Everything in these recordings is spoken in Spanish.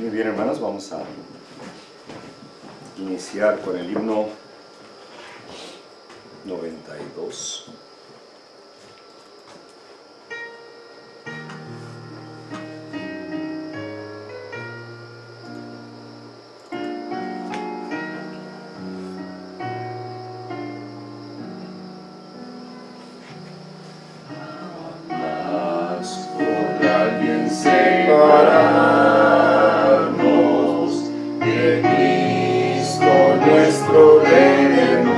Muy bien, hermanos, vamos a iniciar con el himno 92. Separarnos de Cristo nuestro Redentor,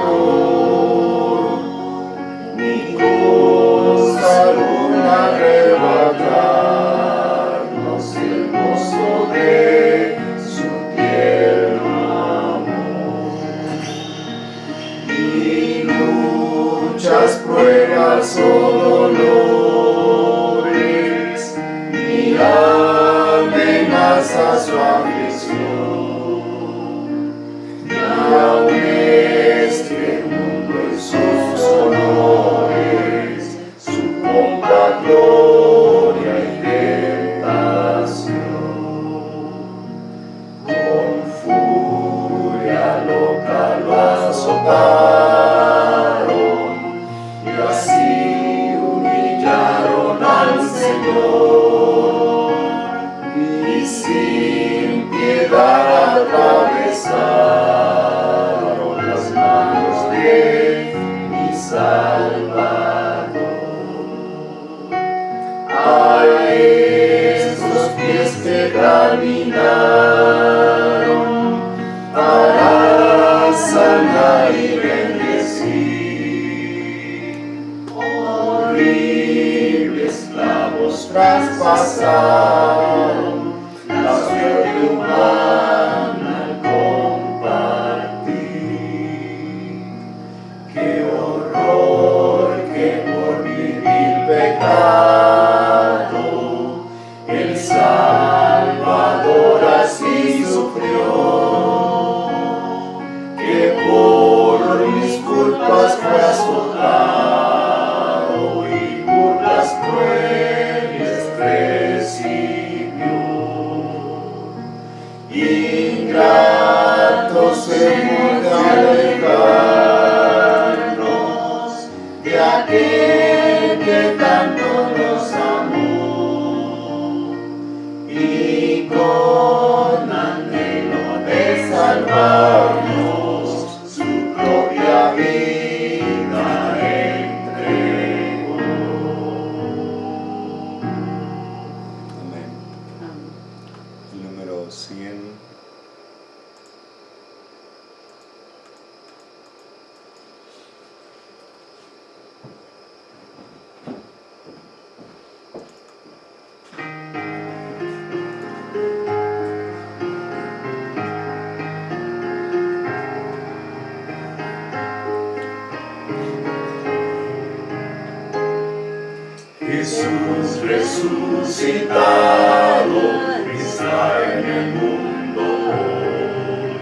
ni cosa alguna arrebatarnos el gozo de su tierno amor. Ni luchas, pruebas o dolores, ni amenazas su aflicción, ni aun este mundo y sus honores, su pompa, gloria y tentación. Con furia loca lo azotaron y así humillaron al Señor, y sin piedad atravesaron las manos de mi Salvador. A estos pies que caminaron para sanar y bendecir, horribles clavos traspasaron la suerte humana al compartir. Qué horror que por mi vil pecado el Salvador así sufrió, que por mis culpas fue azotado y burlas crueles recibió. Ingratos hemos de alejarnos de aquel que tanto nos amó, y con anhelo de salvarnos su propia vida entregó. Amén. El número 100. Jesús resucitado está en el mundo hoy.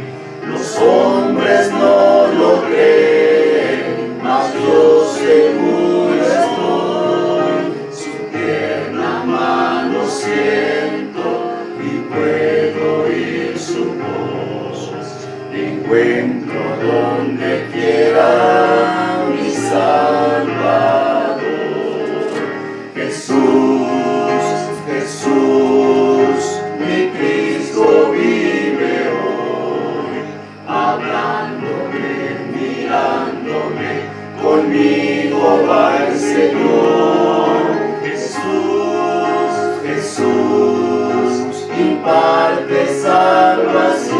Los hombres no lo creen, mas yo seguro estoy. Su tierna mano siento y puedo oír su voz. Encuentro donde quiera mi Salvador. Jesús, Jesús, mi Cristo vive hoy, hablándome, mirándome, conmigo va el Señor. Jesús, Jesús, imparte salvación,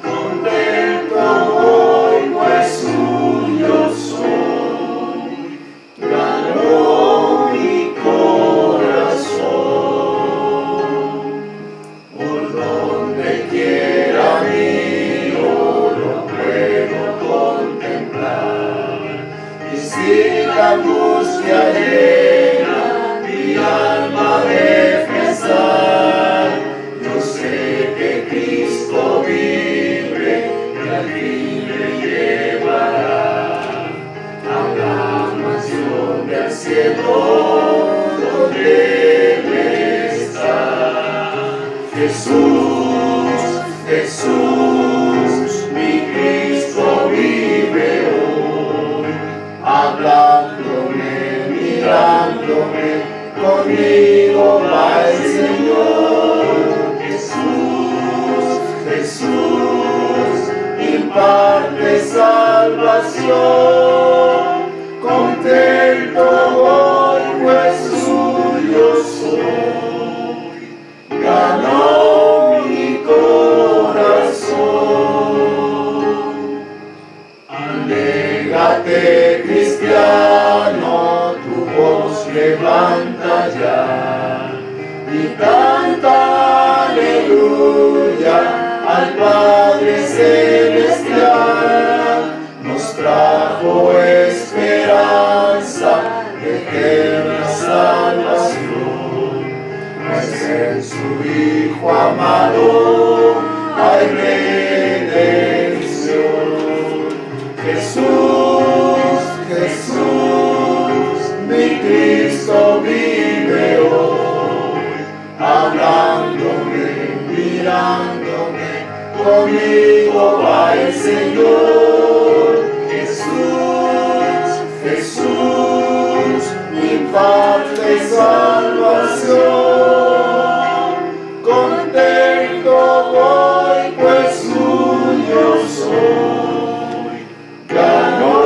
contento hoy pues suyo soy. Ganó mi corazón, por donde quiera miro lo puedo contemplar, y si la angustia llena mi alma de pesar, yo sé que Cristo vive y al fin me llevará a la mansión del cielo donde Él está. Jesús, mi Cristo vive hoy, hablándome, mirándome, conmigo va el Señor. Jesús, Jesús, imparte salvación, contento voy, pues suyo soy, ganó mi corazón. Alégrate, cristiano, tu voz levanta ya y canta aleluya al Padre Celestial. Nos trajo esperanza de eterna salvación, pues en su Hijo amado hay redención. Jesús, Jesús, mi Cristo vive hoy, hablándome, mirándome, conmigo va el Señor. Jesús, Jesús, imparte salvación, contento voy, pues suyo soy, ganó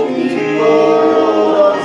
mi corazón.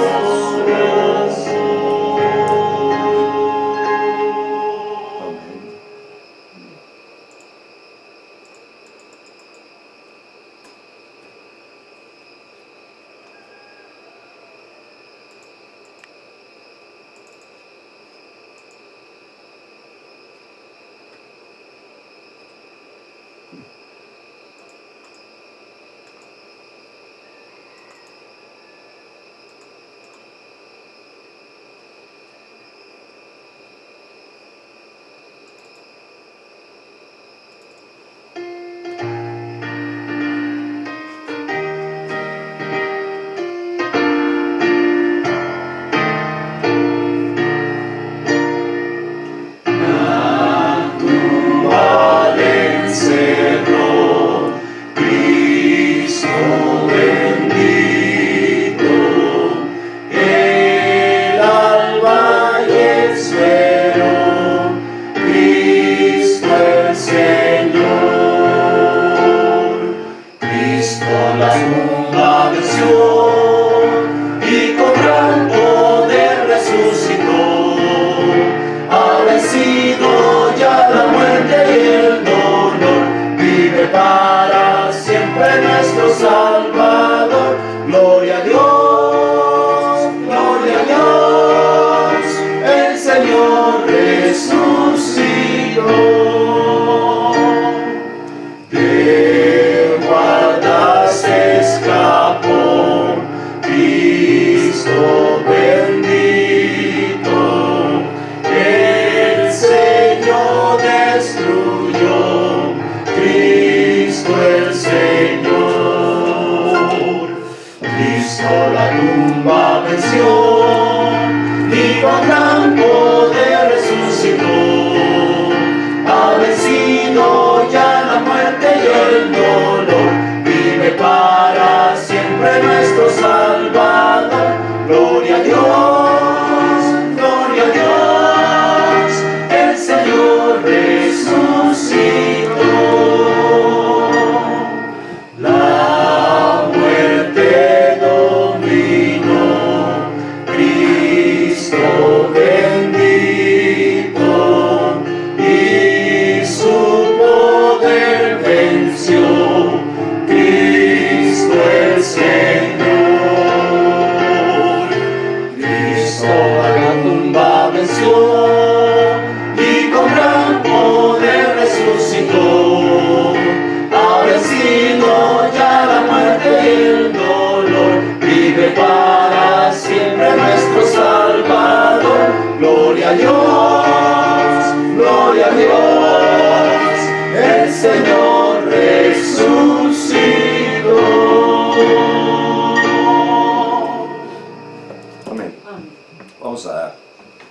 Amén.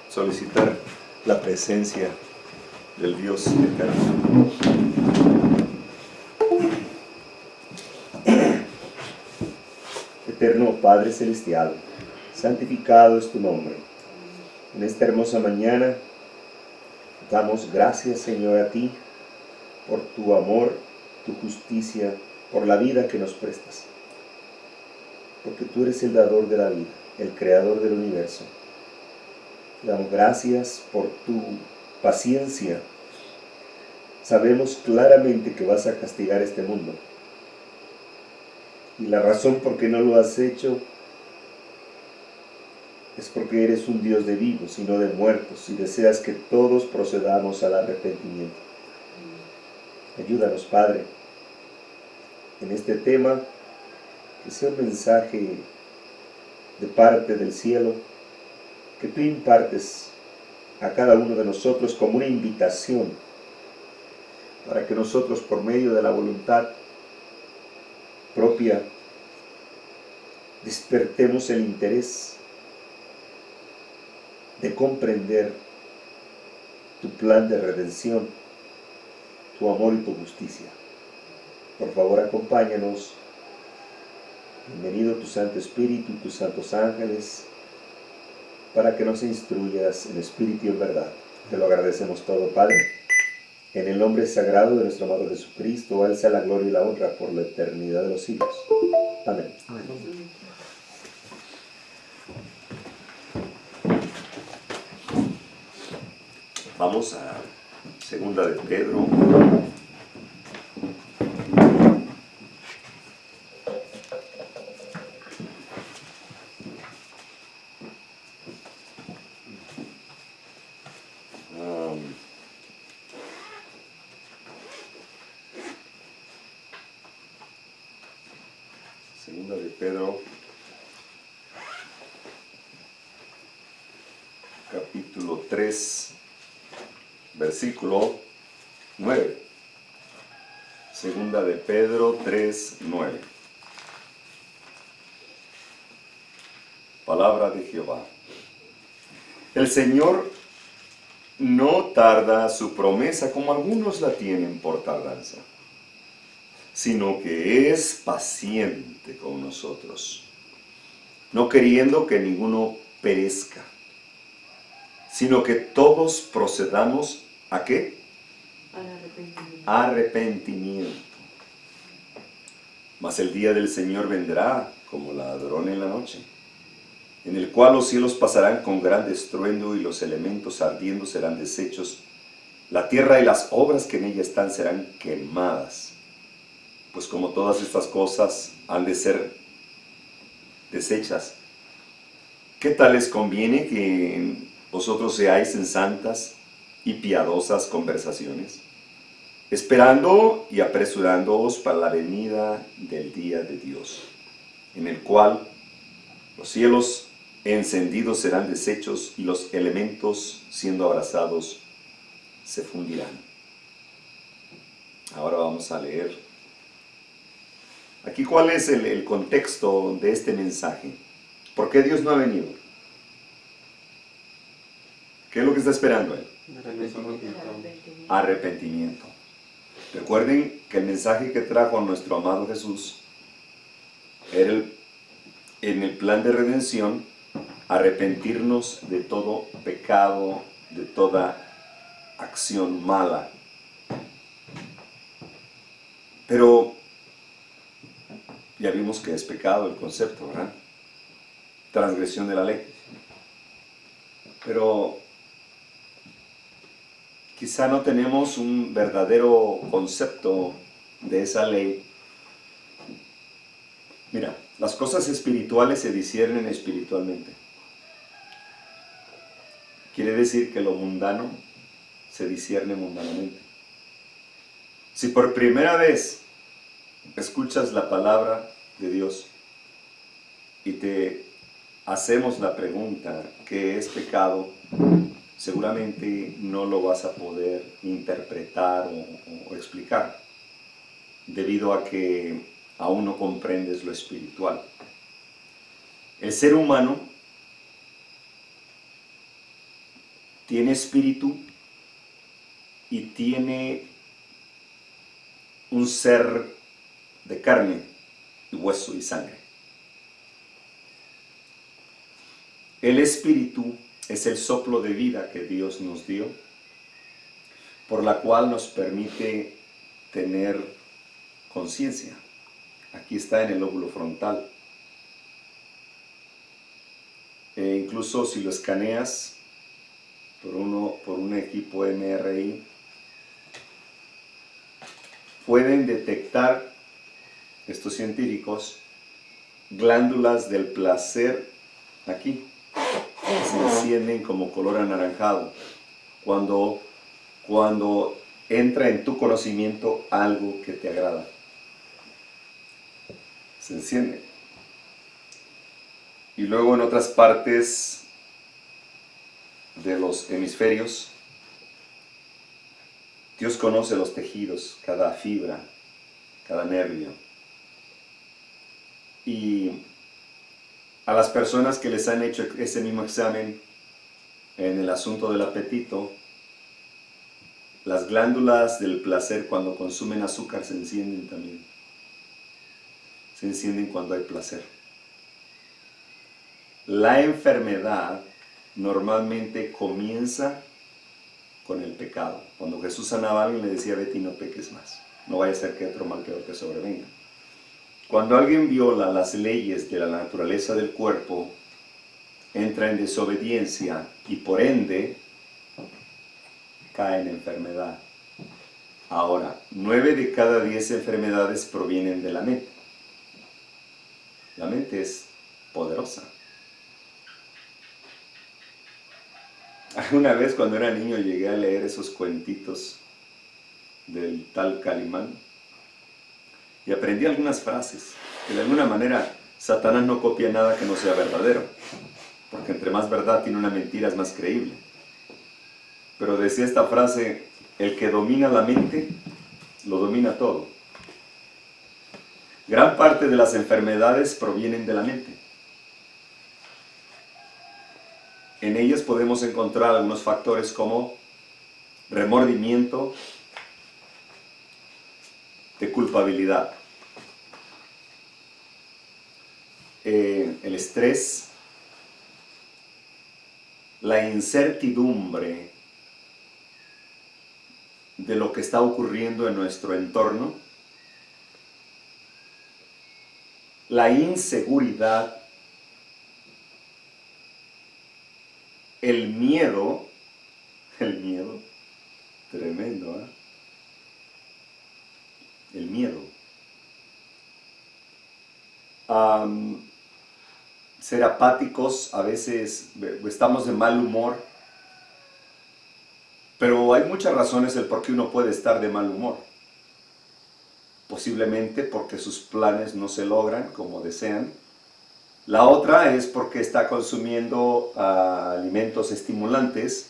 solicitar la presencia del Dios eterno. Eterno Padre Celestial, santificado es tu nombre. En esta hermosa mañana damos gracias, Señor, a ti por tu amor, tu justicia, por la vida que nos prestas. Porque tú eres el dador de la vida, el creador del universo. Te damos gracias por tu paciencia. Sabemos claramente que vas a castigar este mundo. Y la razón por qué no lo has hecho es porque eres un Dios de vivos y no de muertos, y deseas que todos procedamos al arrepentimiento. Ayúdanos, Padre, en este tema, que sea un mensaje de parte del cielo, que tú impartes a cada uno de nosotros como una invitación, para que nosotros, por medio de la voluntad propia, despertemos el interés de comprender tu plan de redención, tu amor y tu justicia. Por favor, acompáñanos. Bienvenido tu Santo Espíritu y tus santos ángeles, para que nos instruyas en espíritu y en verdad. Te lo agradecemos todo, Padre. En el nombre sagrado de nuestro amado Jesucristo, a Él sea la gloria y la honra por la eternidad de los siglos. Amén. Amén. Vamos a segunda de Pedro. Segunda de Pedro, capítulo 3, versículo 9. Segunda de Pedro 3, 9. Palabra de Jehová. El Señor no tarda su promesa como algunos la tienen por tardanza, sino que es paciente con nosotros, no queriendo que ninguno perezca, sino que todos procedamos ¿a qué? Arrepentimiento. Mas el día del Señor vendrá como ladrón en la noche, en el cual los cielos pasarán con gran estruendo y los elementos ardiendo serán deshechos. La tierra y las obras que en ella están serán quemadas. Pues como todas estas cosas han de ser deshechas, ¿qué tal les conviene que vosotros seáis en santas y piadosas conversaciones, esperando y apresurándoos para la venida del día de Dios, en el cual los cielos encendidos serán deshechos y los elementos siendo abrasados se fundirán? Ahora vamos a leer. Aquí, ¿cuál es el contexto de este mensaje? ¿Por qué Dios no ha venido? ¿Qué es lo que está esperando Él? Arrepentimiento. Recuerden que el mensaje que trajo a nuestro amado Jesús era en el plan de redención, arrepentirnos de todo pecado, de toda acción mala. Pero ya vimos que es pecado el concepto, ¿verdad? Transgresión de la ley. Pero quizá no tenemos un verdadero concepto de esa ley. Mira, las cosas espirituales se disciernen espiritualmente. Quiere decir que lo mundano se discierne mundanamente. Si por primera vez escuchas la palabra de Dios y te hacemos la pregunta, ¿qué es pecado?, seguramente no lo vas a poder interpretar o explicar, debido a que aún no comprendes lo espiritual. El ser humano tiene espíritu y tiene un ser de carne y hueso y sangre. El espíritu es el soplo de vida que Dios nos dio, por la cual nos permite tener conciencia. Aquí está en el lóbulo frontal. Incluso si lo escaneas por un equipo MRI, pueden detectar estos científicos glándulas del placer aquí. Se encienden como color anaranjado cuando entra en tu conocimiento algo que te agrada. Se enciende. Y luego en otras partes de los hemisferios, Dios conoce los tejidos, cada fibra, cada nervio. Y a las personas que les han hecho ese mismo examen en el asunto del apetito, las glándulas del placer cuando consumen azúcar se encienden también. Se encienden cuando hay placer. La enfermedad normalmente comienza con el pecado. Cuando Jesús sanaba a alguien le decía, vete y no peques más. No vaya a ser que otro mal peor te sobrevenga. Cuando alguien viola las leyes de la naturaleza del cuerpo, entra en desobediencia y por ende cae en enfermedad. Ahora, 9 de cada 10 enfermedades provienen de la mente. La mente es poderosa. Una vez cuando era niño llegué a leer esos cuentitos del tal Calimán y aprendí algunas frases, que de alguna manera Satanás no copia nada que no sea verdadero, porque entre más verdad tiene una mentira es más creíble. Pero decía esta frase, el que domina la mente, lo domina todo. Gran parte de las enfermedades provienen de la mente. En ellas podemos encontrar algunos factores como remordimiento, de culpabilidad, el estrés, la incertidumbre de lo que está ocurriendo en nuestro entorno, la inseguridad, el miedo, tremendo, ¿eh? El miedo. Ser apáticos, a veces estamos de mal humor, pero hay muchas razones del por qué uno puede estar de mal humor. Posiblemente porque sus planes no se logran como desean. La otra es porque está consumiendo alimentos estimulantes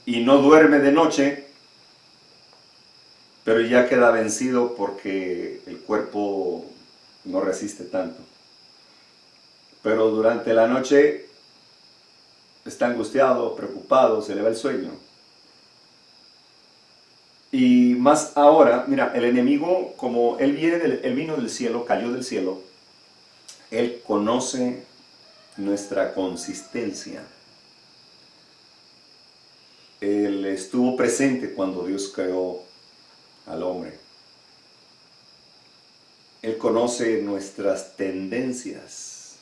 y no duerme de noche, pero ya queda vencido porque el cuerpo no resiste tanto. Pero durante la noche está angustiado, preocupado, se le va el sueño. Y más ahora, mira, el enemigo, como él vino del cielo, cayó del cielo, él conoce nuestra consistencia. Él estuvo presente cuando Dios creó al hombre. Él conoce nuestras tendencias,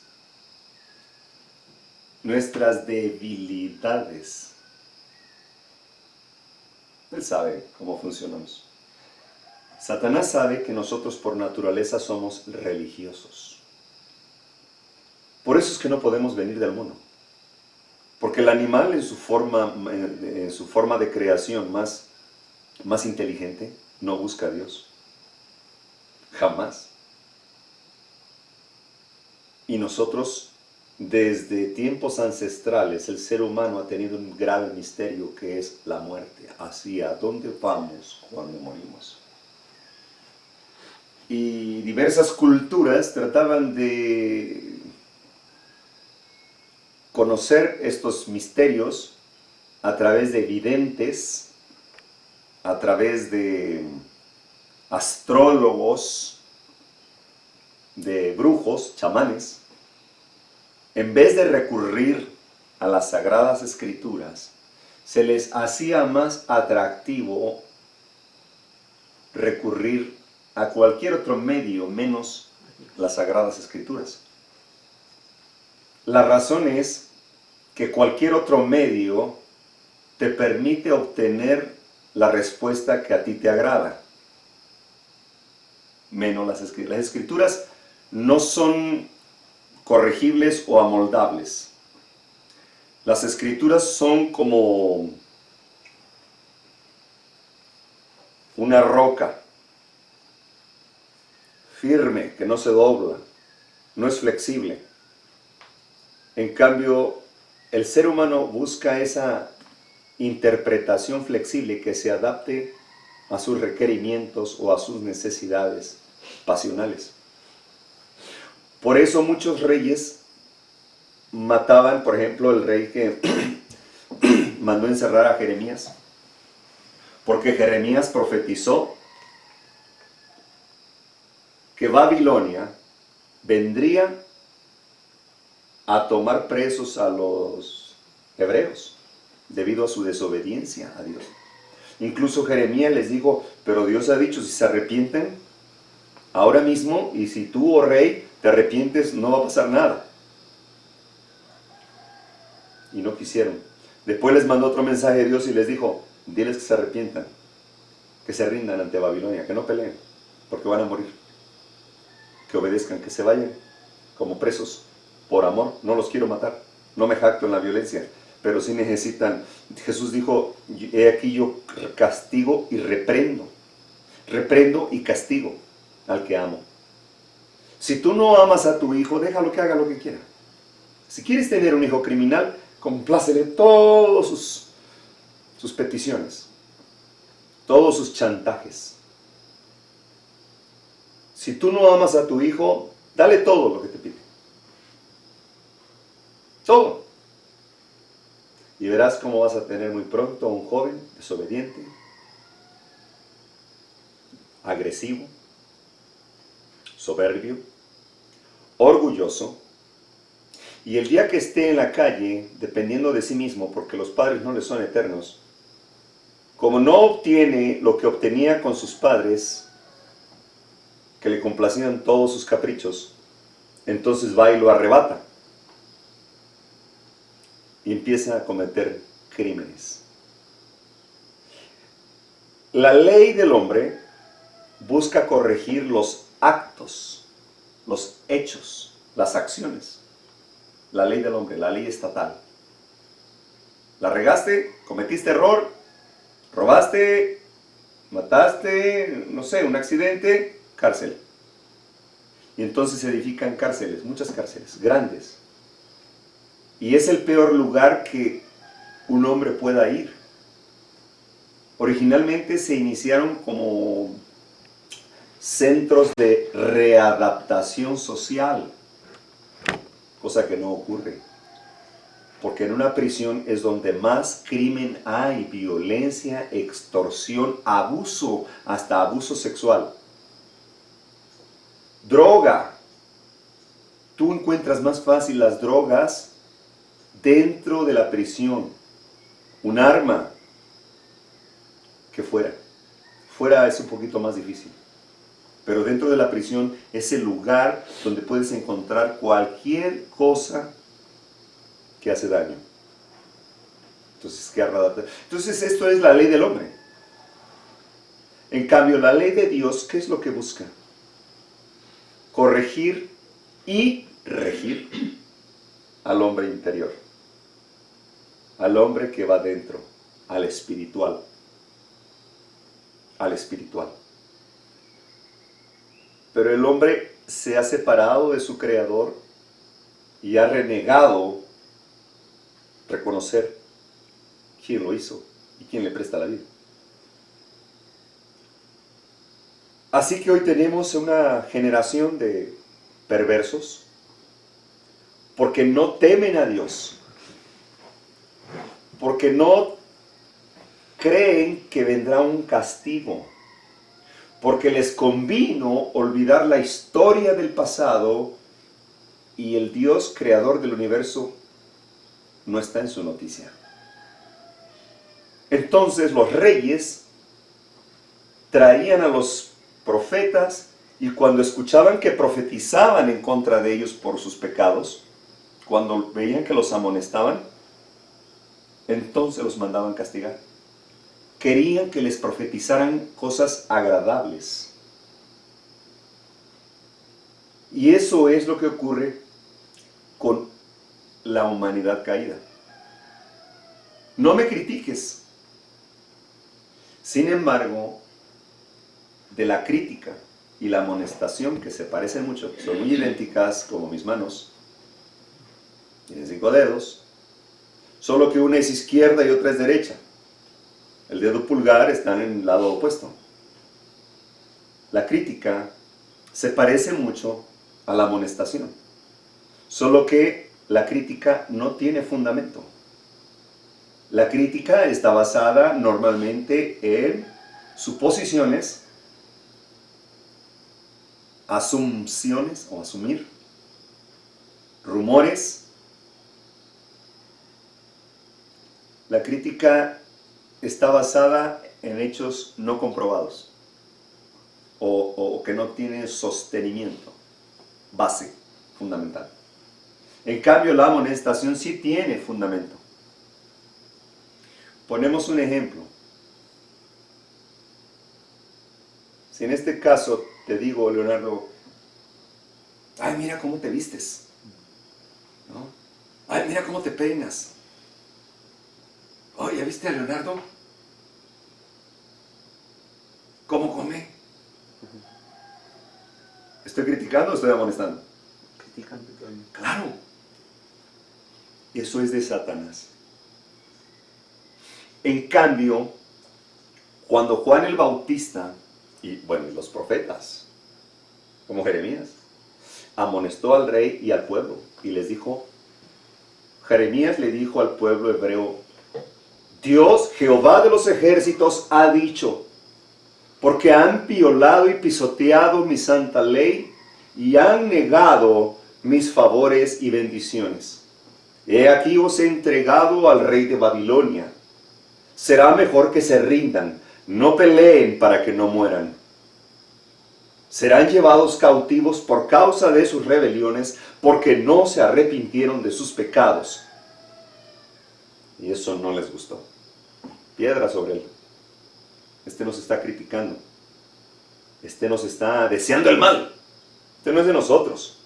nuestras debilidades. Él sabe cómo funcionamos. Satanás sabe que nosotros por naturaleza somos religiosos. Por eso es que no podemos venir del mono. Porque el animal en su forma de creación más inteligente no busca a Dios. Jamás. Y nosotros, desde tiempos ancestrales, el ser humano ha tenido un grave misterio que es la muerte. ¿Hacia dónde vamos cuando morimos? Y diversas culturas trataban de conocer estos misterios a través de videntes, a través de astrólogos, de brujos, chamanes, en vez de recurrir a las Sagradas Escrituras, se les hacía más atractivo recurrir a cualquier otro medio menos las Sagradas Escrituras. La razón es que cualquier otro medio te permite obtener la respuesta que a ti te agrada, menos las Escrituras. Las Escrituras no son corregibles o amoldables. Las Escrituras son como una roca firme que no se dobla, no es flexible. En cambio, el ser humano busca esa interpretación flexible que se adapte a sus requerimientos o a sus necesidades pasionales. Por eso muchos reyes mataban, por ejemplo, el rey que mandó encerrar a Jeremías, porque Jeremías profetizó que Babilonia vendría a tomar presos a los hebreos debido a su desobediencia a Dios. Incluso Jeremías les dijo, pero Dios ha dicho, si se arrepienten ahora mismo, y si tú, oh rey, te arrepientes, no va a pasar nada. Y no quisieron. Después les mandó otro mensaje de Dios y les dijo, diles que se arrepientan, que se rindan ante Babilonia, que no peleen, porque van a morir. Que obedezcan, que se vayan como presos por amor. No los quiero matar, no me jacto en la violencia, pero sí necesitan. Jesús dijo, he aquí yo castigo y reprendo y castigo al que amo. Si tú no amas a tu hijo, déjalo que haga lo que quiera. Si quieres tener un hijo criminal, complácele todos sus peticiones, todos sus chantajes. Si tú no amas a tu hijo, dale todo lo que te pide. Todo. Y verás cómo vas a tener muy pronto a un joven desobediente, agresivo, soberbio, orgulloso. Y el día que esté en la calle, dependiendo de sí mismo, porque los padres no le son eternos, como no obtiene lo que obtenía con sus padres, que le complacían todos sus caprichos, entonces va y lo arrebata y empieza a cometer crímenes. La ley del hombre busca corregir los actos, los hechos, las acciones. La ley del hombre, la ley estatal. La regaste, cometiste error, robaste, mataste, no sé, un accidente, cárcel. Y entonces se edifican cárceles, muchas cárceles, grandes. Y es el peor lugar que un hombre pueda ir. Originalmente se iniciaron como centros de readaptación social, cosa que no ocurre. Porque en una prisión es donde más crimen hay, violencia, extorsión, abuso, hasta abuso sexual. Droga. Tú encuentras más fácil las drogas dentro de la prisión. Un arma que fuera. Fuera es un poquito más difícil. Pero dentro de la prisión es el lugar donde puedes encontrar cualquier cosa que hace daño. Entonces esto es la ley del hombre. En cambio, la ley de Dios, ¿qué es lo que busca? Corregir y regir al hombre interior, al hombre que va dentro, al espiritual, Pero el hombre se ha separado de su Creador y ha renegado reconocer quién lo hizo y quién le presta la vida. Así que hoy tenemos una generación de perversos porque no temen a Dios, porque no creen que vendrá un castigo, porque les convino olvidar la historia del pasado y el Dios creador del universo no está en su noticia. Entonces los reyes traían a los profetas y cuando escuchaban que profetizaban en contra de ellos por sus pecados, cuando veían que los amonestaban, entonces los mandaban castigar. Querían que les profetizaran cosas agradables. Y eso es lo que ocurre con la humanidad caída. No me critiques. Sin embargo, de la crítica y la amonestación, que se parecen mucho, son muy idénticas como mis manos, tienen 5 dedos, solo que una es izquierda y otra es derecha. El dedo pulgar está en el lado opuesto. La crítica se parece mucho a la amonestación, solo que la crítica no tiene fundamento. La crítica está basada normalmente en suposiciones, asunciones o asumir, rumores. La crítica está basada en hechos no comprobados o que no tienen sostenimiento, base fundamental. En cambio, la amonestación sí tiene fundamento. Ponemos un ejemplo. Si en este caso te digo, Leonardo, ay, mira cómo te vistes, ¿no? Ay, mira cómo te peinas. Oye, ¿ya viste a Leonardo? ¿Cómo come? ¿Estoy criticando o estoy amonestando? Criticando. Claro. Eso es de Satanás. En cambio, cuando Juan el Bautista, y bueno, los profetas, como Jeremías, amonestó al rey y al pueblo, y les dijo, Jeremías le dijo al pueblo hebreo, Dios, Jehová de los ejércitos, ha dicho, porque han violado y pisoteado mi santa ley, y han negado mis favores y bendiciones. He aquí os he entregado al rey de Babilonia. Será mejor que se rindan, no peleen para que no mueran. Serán llevados cautivos por causa de sus rebeliones, porque no se arrepintieron de sus pecados. Y eso no les gustó. Piedra sobre él. Este nos está criticando. Este nos está deseando el mal. Este no es de nosotros.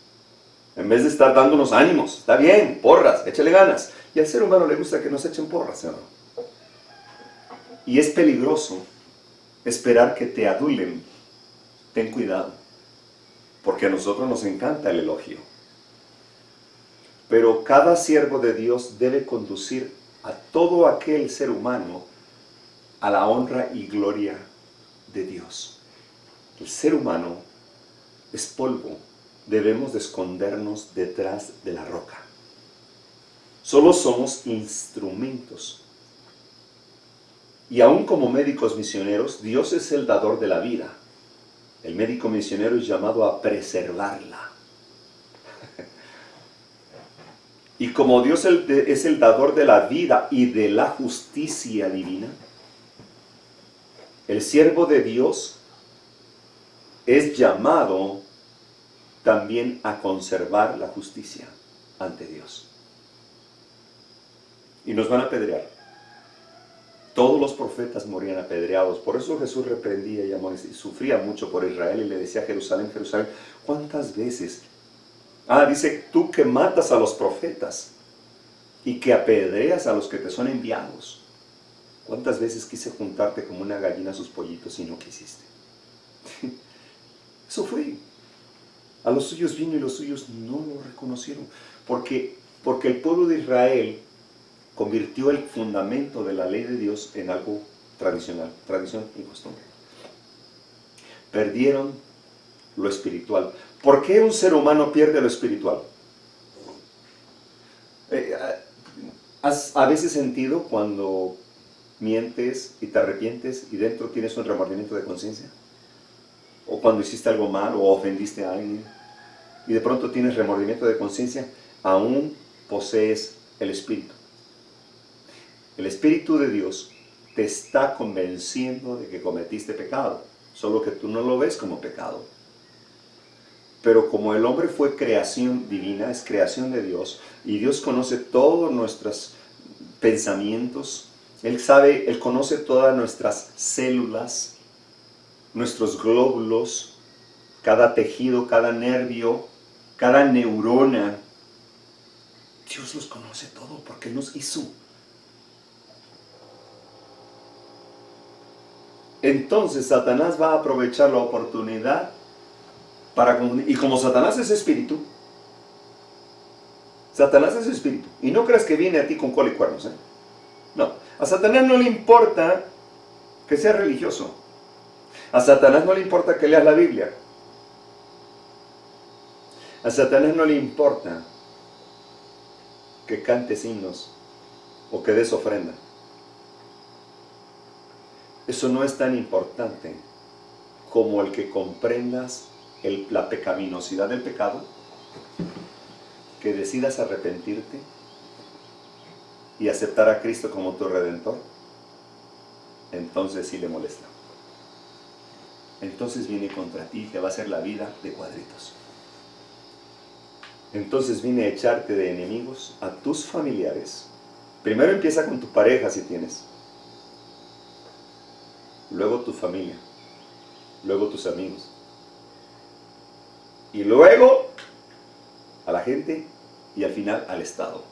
En vez de estar dándonos ánimos, está bien, porras, échale ganas. Y al ser humano le gusta que nos echen porras, ¿no? Y es peligroso esperar que te adulen. Ten cuidado, porque a nosotros nos encanta el elogio. Pero cada siervo de Dios debe conducir a todo aquel ser humano a la honra y gloria de Dios. El ser humano es polvo, debemos de escondernos detrás de la roca. Solo somos instrumentos. Y aún como médicos misioneros, Dios es el dador de la vida. El médico misionero es llamado a preservarla. Y como Dios es el dador de la vida y de la justicia divina, el siervo de Dios es llamado también a conservar la justicia ante Dios. Y nos van a apedrear. Todos los profetas morían apedreados. Por eso Jesús reprendía y sufría mucho por Israel y le decía a Jerusalén, Jerusalén, ¿cuántas veces? Dice, tú que matas a los profetas y que apedreas a los que te son enviados. ¿Cuántas veces quise juntarte como una gallina a sus pollitos y no quisiste? Eso fue. A los suyos vino y los suyos no lo reconocieron. Porque el pueblo de Israel convirtió el fundamento de la ley de Dios en algo tradicional, tradición y costumbre. Perdieron lo espiritual. ¿Por qué un ser humano pierde lo espiritual? ¿Has a veces sentido cuando mientes y te arrepientes y dentro tienes un remordimiento de conciencia? ¿O cuando hiciste algo mal o ofendiste a alguien y de pronto tienes remordimiento de conciencia, aún posees el Espíritu. El Espíritu de Dios te está convenciendo de que cometiste pecado, solo que tú no lo ves como pecado. Pero como el hombre fue creación divina, es creación de Dios, y Dios conoce todos nuestros pensamientos, Él conoce todas nuestras células, nuestros glóbulos, cada tejido, cada nervio, cada neurona. Dios los conoce todo porque Él nos hizo. Entonces Satanás va a aprovechar la oportunidad y como Satanás es espíritu, y no creas que viene a ti con cola y cuernos, ¿eh? No, a Satanás no le importa que seas religioso, a Satanás no le importa que leas la Biblia, a Satanás no le importa que cantes himnos o que des ofrenda. Eso no es tan importante como el que comprendas la pecaminosidad del pecado, que decidas arrepentirte y aceptar a Cristo como tu Redentor. Entonces sí le molesta. Entonces viene contra ti y te va a hacer la vida de cuadritos. Entonces viene a echarte de enemigos a tus familiares. Primero empieza con tu pareja si tienes. Luego tu familia. Luego tus amigos. Y luego a la gente y al final al Estado.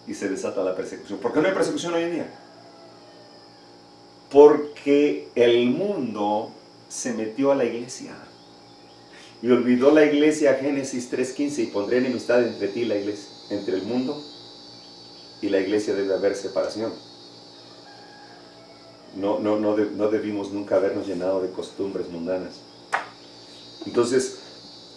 Y se desata la persecución. ¿Por qué no hay persecución hoy en día? Porque el mundo se metió a la iglesia. Y olvidó la iglesia Génesis 3:15, y pondré enemistad entre ti y la iglesia, entre el mundo y la iglesia debe haber separación. No debimos nunca habernos llenado de costumbres mundanas. Entonces,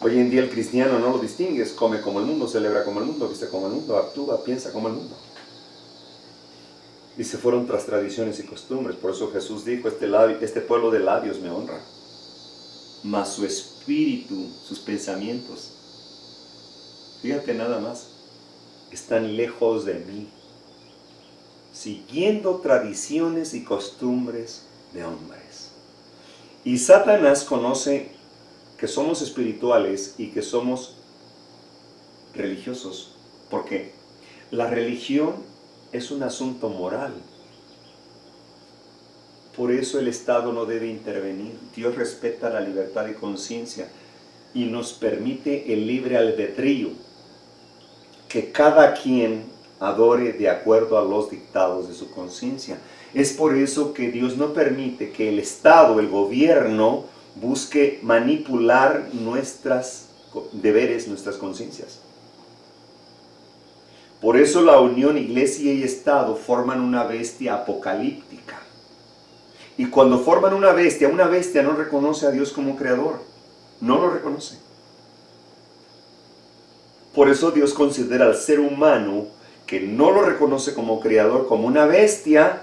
hoy en día el cristiano no lo distingues, come como el mundo, celebra como el mundo, viste como el mundo, actúa, piensa como el mundo. Y se fueron tras tradiciones y costumbres. Por eso Jesús dijo, este pueblo de labios me honra, mas su espíritu, sus pensamientos, fíjate nada más, están lejos de mí, siguiendo tradiciones y costumbres de hombres. Y Satanás conoce que somos espirituales y que somos religiosos, porque la religión es un asunto moral. Por eso el Estado no debe intervenir. Dios respeta la libertad de conciencia y nos permite el libre albedrío, que cada quien adore de acuerdo a los dictados de su conciencia. Es por eso que Dios no permite que el Estado, el gobierno, busque manipular nuestros deberes, nuestras conciencias. Por eso la unión iglesia y Estado forman una bestia apocalíptica. Y cuando forman una bestia no reconoce a Dios como creador. No lo reconoce. Por eso Dios considera al ser humano que no lo reconoce como creador, como una bestia.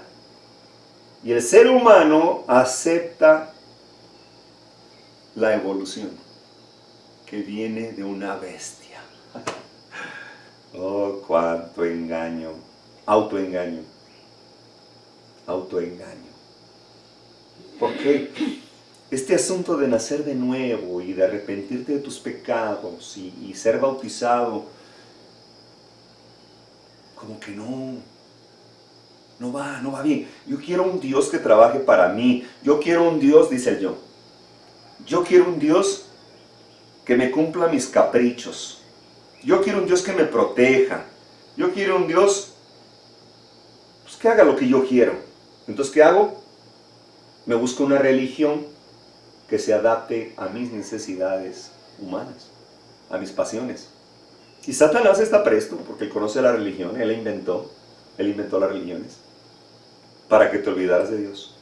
Y el ser humano acepta la evolución que viene de una bestia. Oh, cuánto engaño, autoengaño. Porque este asunto de nacer de nuevo y de arrepentirte de tus pecados y ser bautizado, como que no va bien. Yo quiero un Dios que trabaje para mí. Yo quiero un Dios, dice el yo. Yo quiero un Dios que me cumpla mis caprichos. Yo quiero un Dios que me proteja. Yo quiero un Dios pues, que haga lo que yo quiero. Entonces, ¿qué hago? Me busco una religión que se adapte a mis necesidades humanas, a mis pasiones. Y Satanás está presto porque él conoce la religión, él inventó las religiones para que te olvidaras de Dios.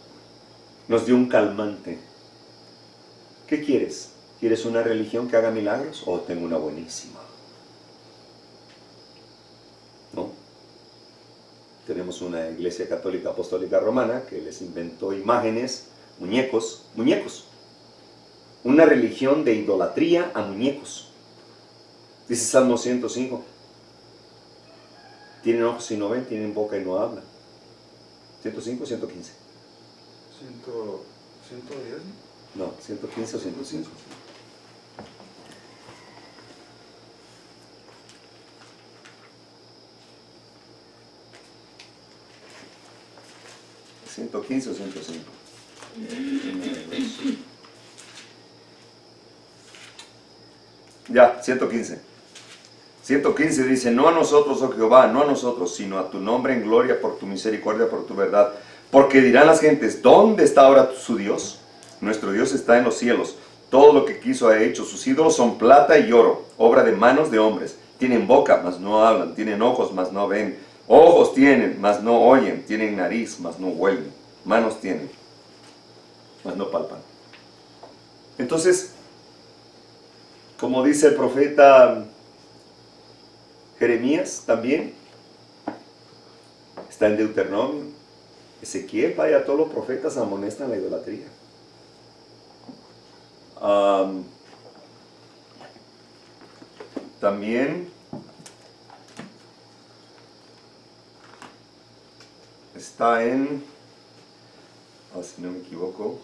Nos dio un calmante. ¿Qué quieres? ¿Quieres una religión que haga milagros? ¿O tengo una buenísima? ¿No? Tenemos una iglesia católica apostólica romana que les inventó imágenes, muñecos. Una religión de idolatría a muñecos. Dice Salmo 105. Tienen ojos y no ven, tienen boca y no hablan. 105 o 115. 110. No, 115 o 105. ¿115 o 105? Ya, 115. 115 dice, no a nosotros, oh Jehová, no a nosotros, sino a tu nombre en gloria por tu misericordia, por tu verdad. Porque dirán las gentes, ¿dónde está ahora su Dios? Nuestro Dios está en los cielos. Todo lo que quiso ha hecho. Sus ídolos son plata y oro, obra de manos de hombres. Tienen boca, mas no hablan. Tienen ojos, mas no ven. Ojos tienen, mas no oyen. Tienen nariz, mas no huelen. Manos tienen, mas no palpan. Entonces, como dice el profeta Jeremías también, está en Deuteronomio, Ezequiel, vaya, todos los profetas amonestan la idolatría. También está en, si no me equivoco,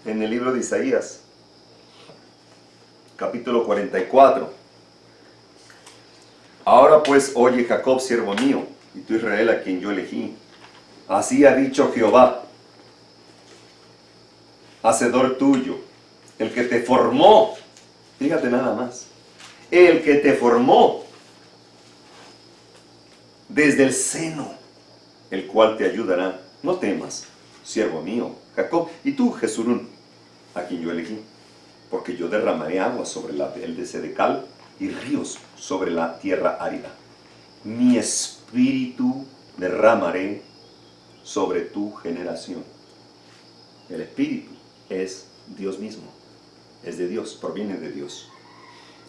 en el libro de Isaías, capítulo 44. Ahora pues, oye Jacob, siervo mío, y tú Israel, a quien yo elegí. Así ha dicho Jehová, hacedor tuyo, el que te formó. Fíjate nada más. El que te formó desde el seno, el cual te ayudará. No temas, siervo mío, Jacob, y tú, Jesurún, a quien yo elegí, porque yo derramaré agua sobre el de Sedecal y ríos sobre la tierra árida. Mi espíritu derramaré sobre tu generación. El espíritu es Dios mismo, es de Dios, proviene de Dios.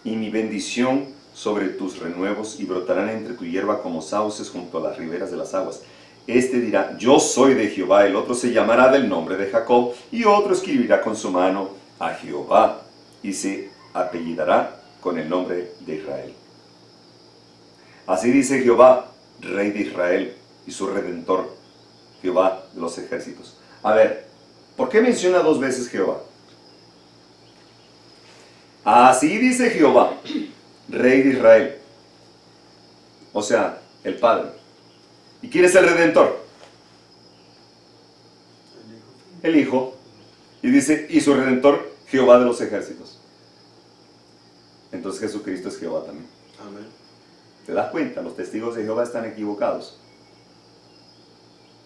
Y mi bendición sobre tus renuevos, y brotarán entre tu hierba como sauces junto a las riberas de las aguas. Este dirá, yo soy de Jehová, el otro se llamará del nombre de Jacob, y otro escribirá con su mano a Jehová, y se apellidará con el nombre de Israel. Así dice Jehová, Rey de Israel, y su Redentor, Jehová de los ejércitos. A ver, ¿por qué menciona dos veces Jehová? Así dice Jehová, Rey de Israel. O sea, el Padre. ¿Y quién es el Redentor? El Hijo. Y dice, y su Redentor, Jehová de los ejércitos. Entonces Jesucristo es Jehová también. Amén. ¿Te das cuenta? Los testigos de Jehová están equivocados.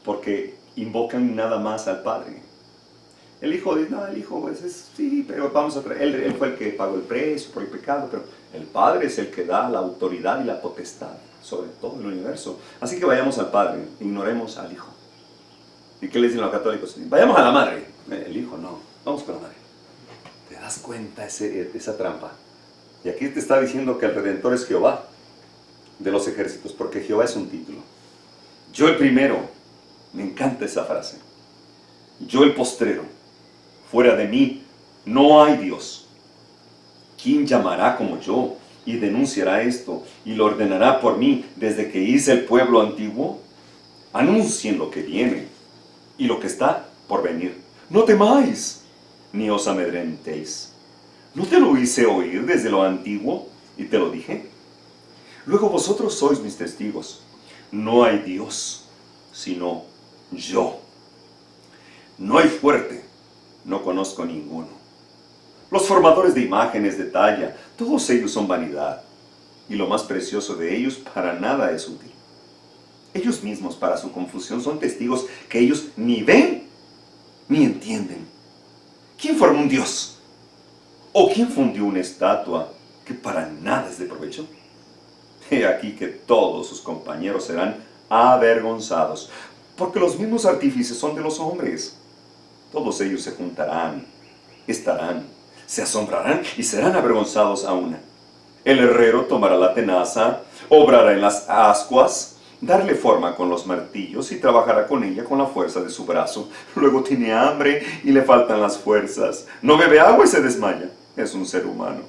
Porque invocan nada más al Padre. El Hijo dice, no, el Hijo pues sí, pero vamos a traer, él fue el que pagó el precio por el pecado, pero el Padre es el que da la autoridad y la potestad sobre todo el universo. Así que vayamos al Padre, ignoremos al Hijo. ¿Y qué le dicen los católicos? Vayamos a la Madre. El Hijo no, vamos con la Madre. ¿Te das cuenta esa trampa? Y aquí te está diciendo que el Redentor es Jehová de los ejércitos, porque Jehová es un título. Yo el primero, me encanta esa frase. Yo el postrero, fuera de mí no hay Dios. ¿Quién llamará como yo y denunciará esto y lo ordenará por mí desde que hice el pueblo antiguo? Anuncien lo que viene y lo que está por venir. No temáis, ni os amedrentéis. ¿No te lo hice oír desde lo antiguo y te lo dije? Luego vosotros sois mis testigos. No hay Dios sino yo. No hay fuerte, no conozco ninguno. Los formadores de imágenes de talla, todos ellos son vanidad, y lo más precioso de ellos para nada es útil. Ellos mismos, para su confusión, son testigos que ellos ni ven ni entienden. ¿Quién formó un Dios? ¿O quién fundió una estatua que para nada es de provecho? He aquí que todos sus compañeros serán avergonzados, porque los mismos artífices son de los hombres. Todos ellos se juntarán, estarán, se asombrarán y serán avergonzados a una. El herrero tomará la tenaza, obrará en las ascuas, darle forma con los martillos y trabajará con ella con la fuerza de su brazo. Luego tiene hambre y le faltan las fuerzas. No bebe agua y se desmaya. Es un ser humano.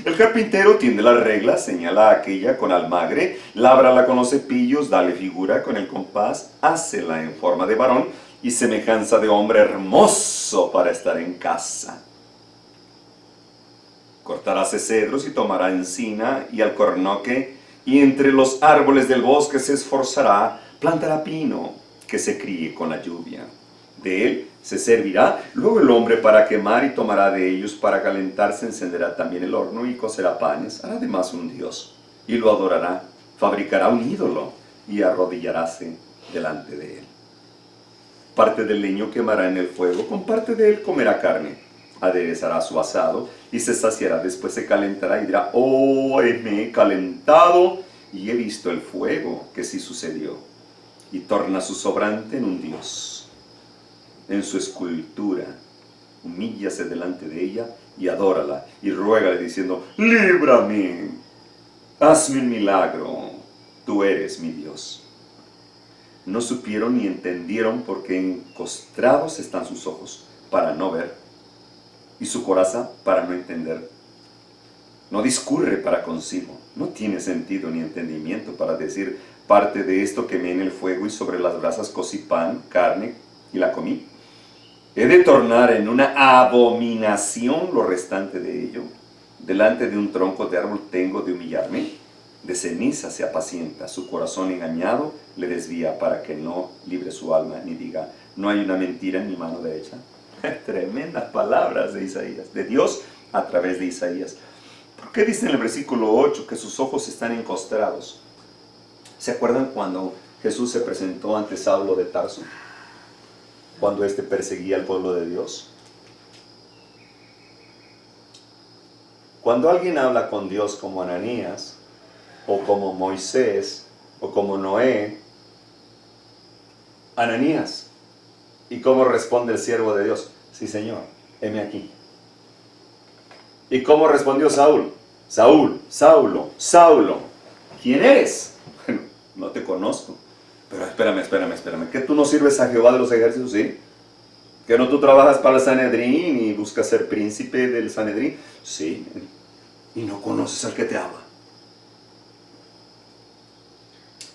El carpintero tiende la regla, señala a aquella con almagre, lábrala con los cepillos, dale figura con el compás, hácela en forma de varón y semejanza de hombre hermoso para estar en casa. Cortaráse cedros y tomará encina y alcornoque, y entre los árboles del bosque se esforzará, plantará pino, que se críe con la lluvia. De él se servirá luego el hombre para quemar y tomará de ellos para calentarse, encenderá también el horno y cocerá panes, hará además un dios, y lo adorará, fabricará un ídolo y arrodillaráse delante de él. Parte del leño quemará en el fuego, con parte de él comerá carne, aderezará su asado y se saciará, después se calentará y dirá, oh, me he calentado y he visto el fuego, que sí sucedió, y torna su sobrante en un dios. En su escultura, humíllase delante de ella y adórala, y ruégale diciendo, líbrame, hazme un milagro, tú eres mi Dios. No supieron ni entendieron porque encostrados están sus ojos para no ver, y su coraza para no entender. No discurre para consigo, no tiene sentido ni entendimiento para decir, parte de esto quemé en el fuego y sobre las brasas cocí pan, carne, y la comí. ¿He de tornar en una abominación lo restante de ello? Delante de un tronco de árbol tengo de humillarme. De ceniza se apacienta, su corazón engañado le desvía para que no libre su alma, ni diga, no hay una mentira en mi mano derecha. Tremendas palabras de Isaías, de Dios a través de Isaías. ¿Por qué dice en el versículo 8 que sus ojos están encostrados? ¿Se acuerdan cuando Jesús se presentó ante Saulo de Tarso? Cuando éste perseguía al pueblo de Dios. Cuando alguien habla con Dios como Ananías, o como Moisés, o como Noé, Ananías, ¿y cómo responde el siervo de Dios? Sí, Señor, heme aquí. ¿Y cómo respondió Saúl? Saúl, Saulo, Saulo, ¿quién eres? Bueno, no te conozco. Pero espérame, ¿que tú no sirves a Jehová de los ejércitos, sí? ¿Que no tú trabajas para el Sanedrín y buscas ser príncipe del Sanedrín? Sí, y no conoces al que te habla.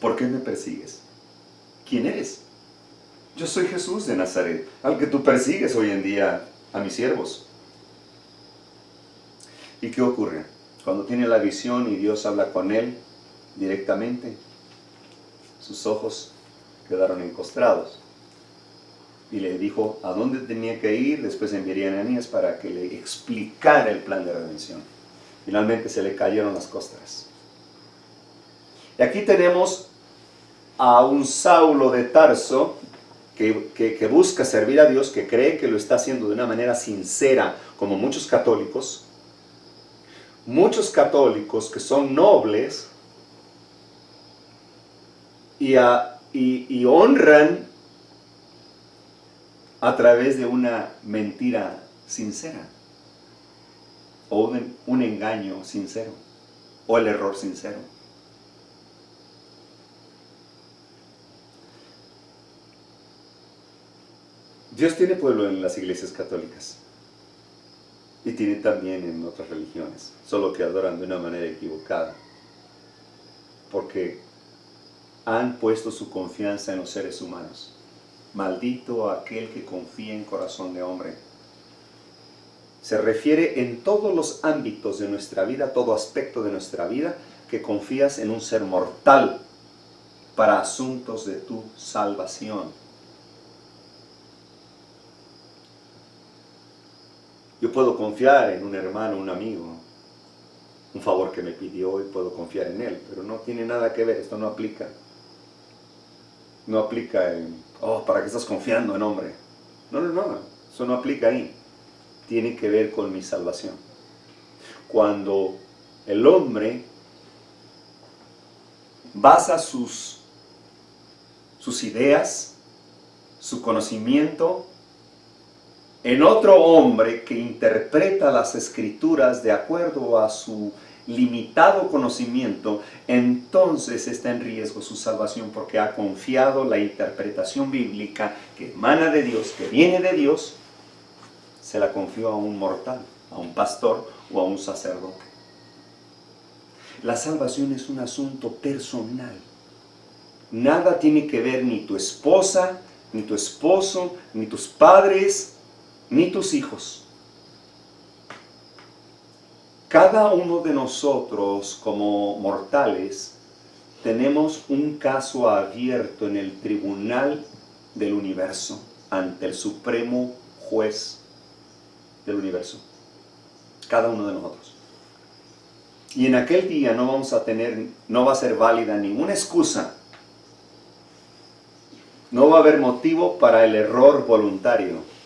¿Por qué me persigues? ¿Quién eres? Yo soy Jesús de Nazaret, al que tú persigues hoy en día a mis siervos. ¿Y qué ocurre? Cuando tiene la visión y Dios habla con él directamente, sus ojos quedaron encostrados. Y le dijo a dónde tenía que ir, después enviaría a Ananías para que le explicara el plan de redención. Finalmente se le cayeron las costras. Y aquí tenemos a un Saulo de Tarso que busca servir a Dios, que cree que lo está haciendo de una manera sincera, como muchos católicos que son nobles y honran a través de una mentira sincera, o un engaño sincero, o el error sincero. Dios tiene pueblo en las iglesias católicas y tiene también en otras religiones, solo que adoran de una manera equivocada, porque han puesto su confianza en los seres humanos. Maldito aquel que confía en corazón de hombre. Se refiere en todos los ámbitos de nuestra vida, todo aspecto de nuestra vida, que confías en un ser mortal para asuntos de tu salvación. Yo puedo confiar en un hermano, un amigo, un favor que me pidió y puedo confiar en él, pero no tiene nada que ver, esto no aplica. No aplica en, ¿para qué estás confiando en hombre? No, eso no aplica ahí. Tiene que ver con mi salvación. Cuando el hombre basa sus ideas, su conocimiento, en otro hombre que interpreta las escrituras de acuerdo a su limitado conocimiento, entonces está en riesgo su salvación porque ha confiado la interpretación bíblica que emana de Dios, que viene de Dios, se la confió a un mortal, a un pastor o a un sacerdote. La salvación es un asunto personal. Nada tiene que ver ni tu esposa, ni tu esposo, ni tus padres, ni tus hijos. Cada uno de nosotros como mortales tenemos un caso abierto en el tribunal del universo ante el supremo juez del universo. Cada uno de nosotros. Y en aquel día no va a ser válida ninguna excusa. No va a haber motivo para el error voluntario.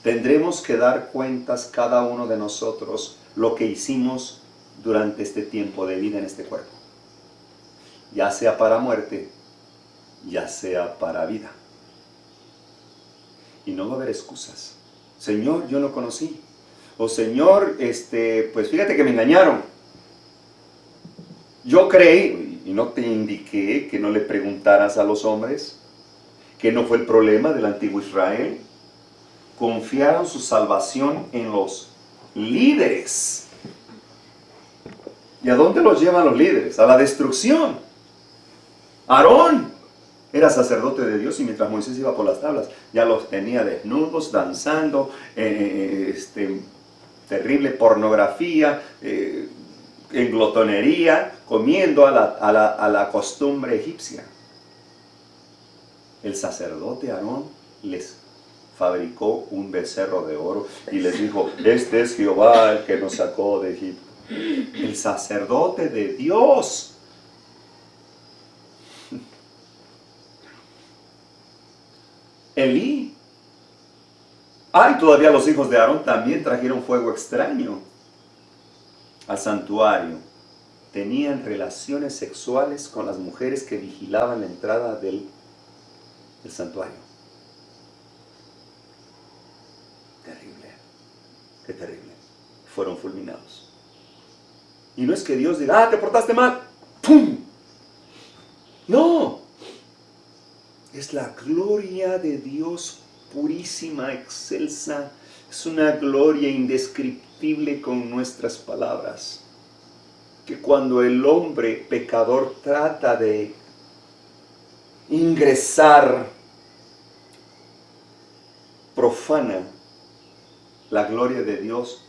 Tendremos que dar cuentas cada uno de nosotros lo que hicimos durante este tiempo de vida en este cuerpo. Ya sea para muerte, ya sea para vida. Y no va a haber excusas. Señor, yo no conocí. O Señor, pues fíjate que me engañaron. Yo creí, y no te indiqué que no le preguntaras a los hombres, que no fue el problema del antiguo Israel. Confiaron su salvación en los líderes. ¿Y a dónde los llevan los líderes? A la destrucción. Aarón era sacerdote de Dios y mientras Moisés iba por las tablas, ya los tenía desnudos, danzando, terrible pornografía, en glotonería, comiendo a la costumbre egipcia. El sacerdote Aarón les fabricó un becerro de oro y les dijo, este es Jehová el que nos sacó de Egipto. El sacerdote de Dios. Elí. Y todavía los hijos de Aarón también trajeron fuego extraño al santuario. Tenían relaciones sexuales con las mujeres que vigilaban la entrada del santuario. Terrible, qué terrible. Fueron fulminados. Y no es que Dios diga, te portaste mal, ¡pum! No, es la gloria de Dios purísima, excelsa. Es una gloria indescriptible con nuestras palabras. Que cuando el hombre pecador trata de ingresar, profana la gloria de Dios,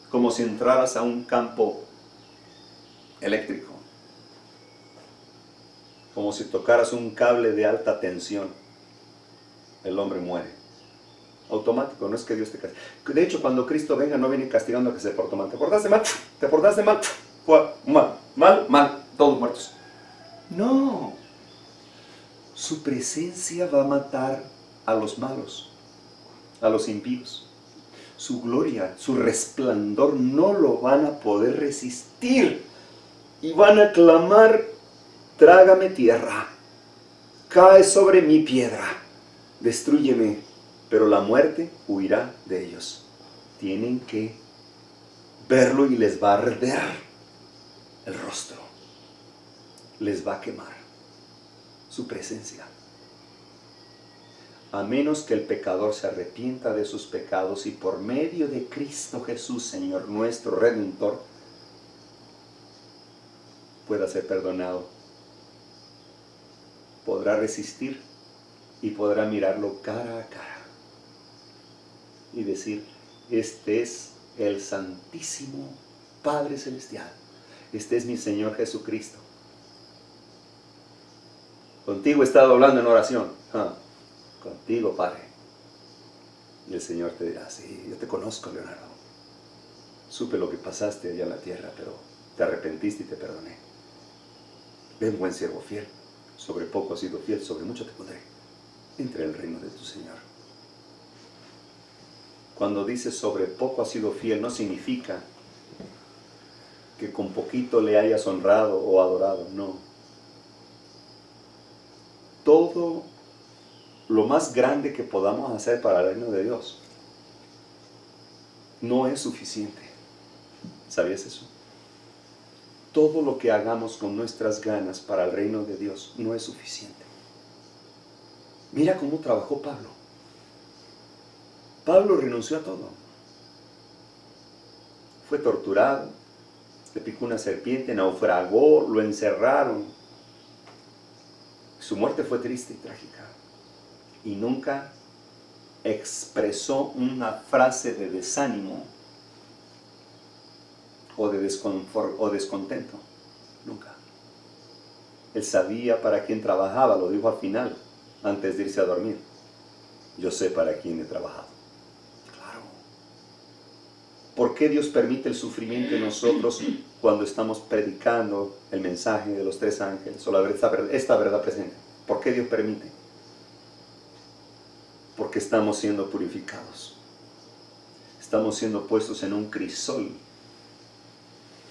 como si entraras a un campo eléctrico, como si tocaras un cable de alta tensión. El hombre muere. Automático, no es que Dios te castigue. De hecho, cuando Cristo venga, no viene castigando a que se portó mal. ¿Te portaste mal? ¿Te portaste mal? Mal, todos muertos. No. Su presencia va a matar a los malos, a los impíos. Su gloria, su resplandor no lo van a poder resistir. Y van a clamar, trágame tierra, cae sobre mi piedra, destrúyeme, pero la muerte huirá de ellos. Tienen que verlo y les va a arder el rostro, les va a quemar su presencia. A menos que el pecador se arrepienta de sus pecados y por medio de Cristo Jesús, Señor nuestro Redentor, pueda ser perdonado. Podrá resistir y podrá mirarlo cara a cara y decir, este es el Santísimo Padre Celestial, este es mi Señor Jesucristo. Contigo he estado hablando en oración. Contigo, Padre. Y el Señor te dirá, sí, yo te conozco, Leonardo. Supe lo que pasaste allá en la tierra, pero te arrepentiste y te perdoné. Ven, buen siervo fiel. Sobre poco has sido fiel, sobre mucho te pondré. Entra en el reino de tu Señor. Cuando dice sobre poco has sido fiel, no significa que con poquito le hayas honrado o adorado, no. Todo lo más grande que podamos hacer para el reino de Dios no es suficiente ¿Sabías eso? Todo lo que hagamos con nuestras ganas para el reino de Dios no es suficiente. Mira cómo trabajó Pablo. Pablo renunció a todo. Fue torturado, le picó una serpiente, naufragó, lo encerraron. Su muerte fue triste y trágica. Y nunca expresó una frase de desánimo o de descontento. Nunca. Él sabía para quién trabajaba, lo dijo al final, antes de irse a dormir. Yo sé para quién he trabajado. Claro. ¿Por qué Dios permite el sufrimiento en nosotros cuando estamos predicando el mensaje de los 3 ángeles o esta verdad presente? ¿Por qué Dios permite? Porque estamos siendo purificados. Estamos siendo puestos en un crisol.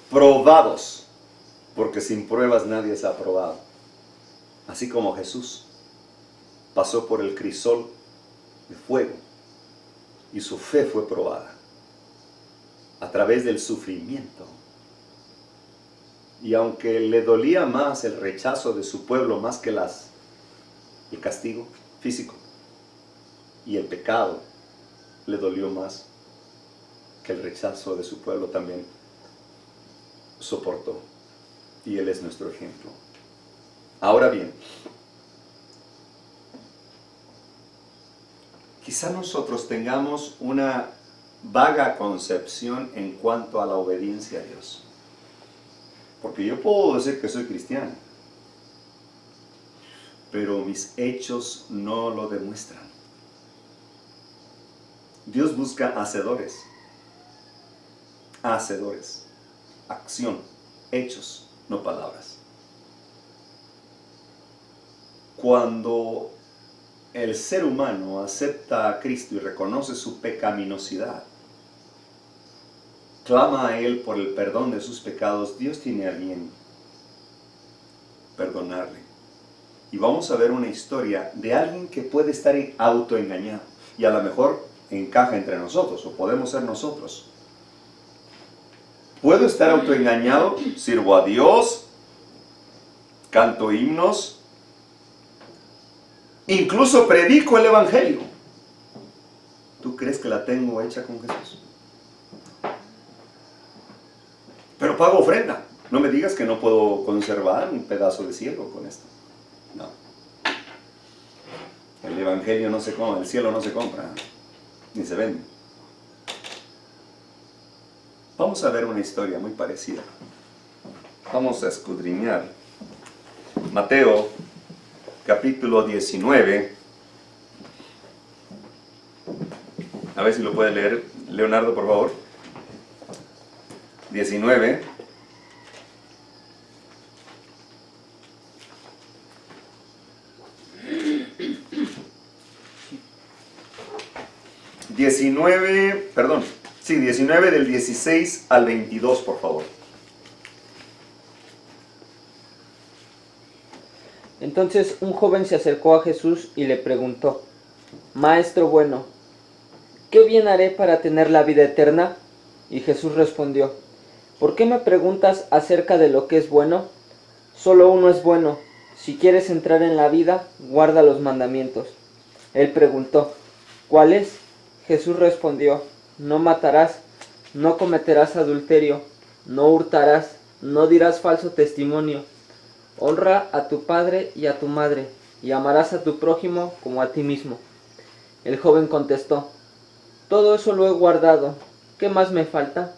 Probados. Porque sin pruebas nadie se ha probado. Así como Jesús pasó por el crisol de fuego y su fe fue probada a través del sufrimiento. Y aunque le dolía más el rechazo de su pueblo más que el castigo físico, y el pecado le dolió más que el rechazo de su pueblo, también soportó. Y Él es nuestro ejemplo. Ahora bien, quizá nosotros tengamos una vaga concepción en cuanto a la obediencia a Dios. Porque yo puedo decir que soy cristiano, pero mis hechos no lo demuestran. Dios busca hacedores. Hacedores. Acción. Hechos, no palabras. Cuando el ser humano acepta a Cristo y reconoce su pecaminosidad, clama a Él por el perdón de sus pecados, Dios tiene a bien perdonarle. Y vamos a ver una historia de alguien que puede estar autoengañado. Y a lo mejor encaja entre nosotros, o podemos ser nosotros. Puedo estar autoengañado, sirvo a Dios, canto himnos, incluso predico el Evangelio. ¿Tú crees que la tengo hecha con Jesús? Pero pago ofrenda. No me digas que no puedo conservar un pedazo de cielo con esto. No. El Evangelio no se compra, el cielo no se compra, ni se vende. Vamos a ver una historia muy parecida. Vamos a escudriñar Mateo, capítulo 19. A ver si lo puede leer Leonardo, por favor. 19. Sí, 19 del 16 al 22, por favor. Entonces un joven se acercó a Jesús y le preguntó: Maestro bueno, ¿qué bien haré para tener la vida eterna? Y Jesús respondió: ¿Por qué me preguntas acerca de lo que es bueno? Solo uno es bueno. Si quieres entrar en la vida, guarda los mandamientos. Él preguntó: ¿Cuál es? Jesús respondió: No matarás, no cometerás adulterio, no hurtarás, no dirás falso testimonio. Honra a tu padre y a tu madre, y amarás a tu prójimo como a ti mismo. El joven contestó: Todo eso lo he guardado. ¿Qué más me falta?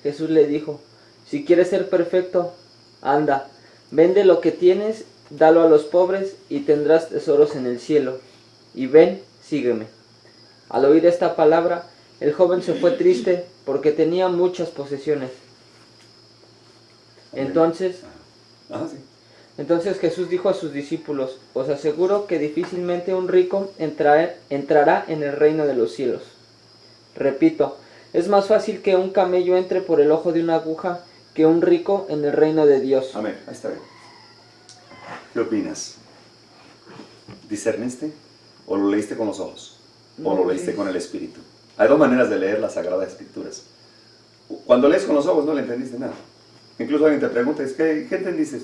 Jesús le dijo: Si quieres ser perfecto, anda, vende lo que tienes, dalo a los pobres y tendrás tesoros en el cielo. Y ven, sígueme. Al oír esta palabra, el joven se fue triste porque tenía muchas posesiones. Entonces Jesús dijo a sus discípulos: Os aseguro que difícilmente un rico entrará en el reino de los cielos. Repito, es más fácil que un camello entre por el ojo de una aguja que un rico en el reino de Dios. Amén, ahí está bien. ¿Qué opinas? ¿Discerniste? ¿O lo leíste con los ojos? ¿O lo leíste con el espíritu? Hay dos maneras de leer las Sagradas Escrituras. Cuando lees con los ojos no le entendiste nada. Incluso alguien te pregunta, ¿qué entendiste?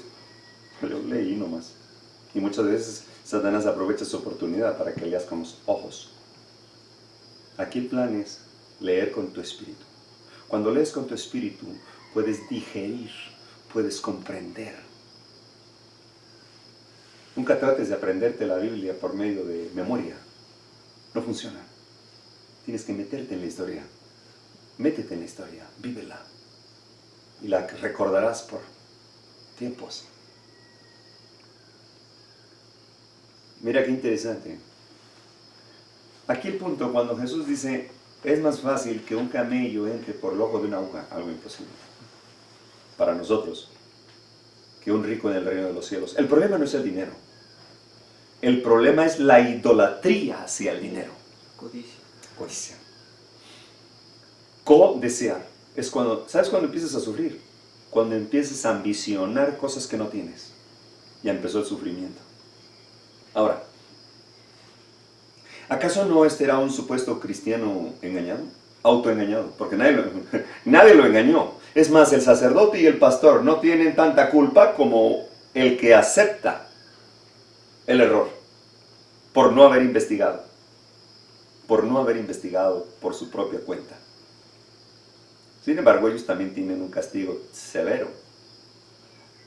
Yo leí nomás. Y muchas veces Satanás aprovecha su oportunidad para que leas con los ojos. Aquí el plan es leer con tu espíritu. Cuando lees con tu espíritu, puedes digerir, puedes comprender. Nunca trates de aprenderte la Biblia por medio de memoria. No funciona. Tienes que meterte en la historia. Métete en la historia, vívela. Y la recordarás por tiempos. Mira qué interesante. Aquí el punto, cuando Jesús dice, es más fácil que un camello entre por el ojo de una aguja, algo imposible. Para nosotros, que un rico en el reino de los cielos. El problema no es el dinero. El problema es la idolatría hacia el dinero. Codicia. Codicia. Codesear. Es cuando, ¿sabes cuando empiezas a sufrir? Cuando empiezas a ambicionar cosas que no tienes. Ya empezó el sufrimiento. Ahora, ¿acaso no este era un supuesto cristiano engañado? Autoengañado, porque nadie lo engañó. Es más, el sacerdote y el pastor no tienen tanta culpa como el que acepta el error por no haber investigado. Por no haber investigado por su propia cuenta. Sin embargo, ellos también tienen un castigo severo.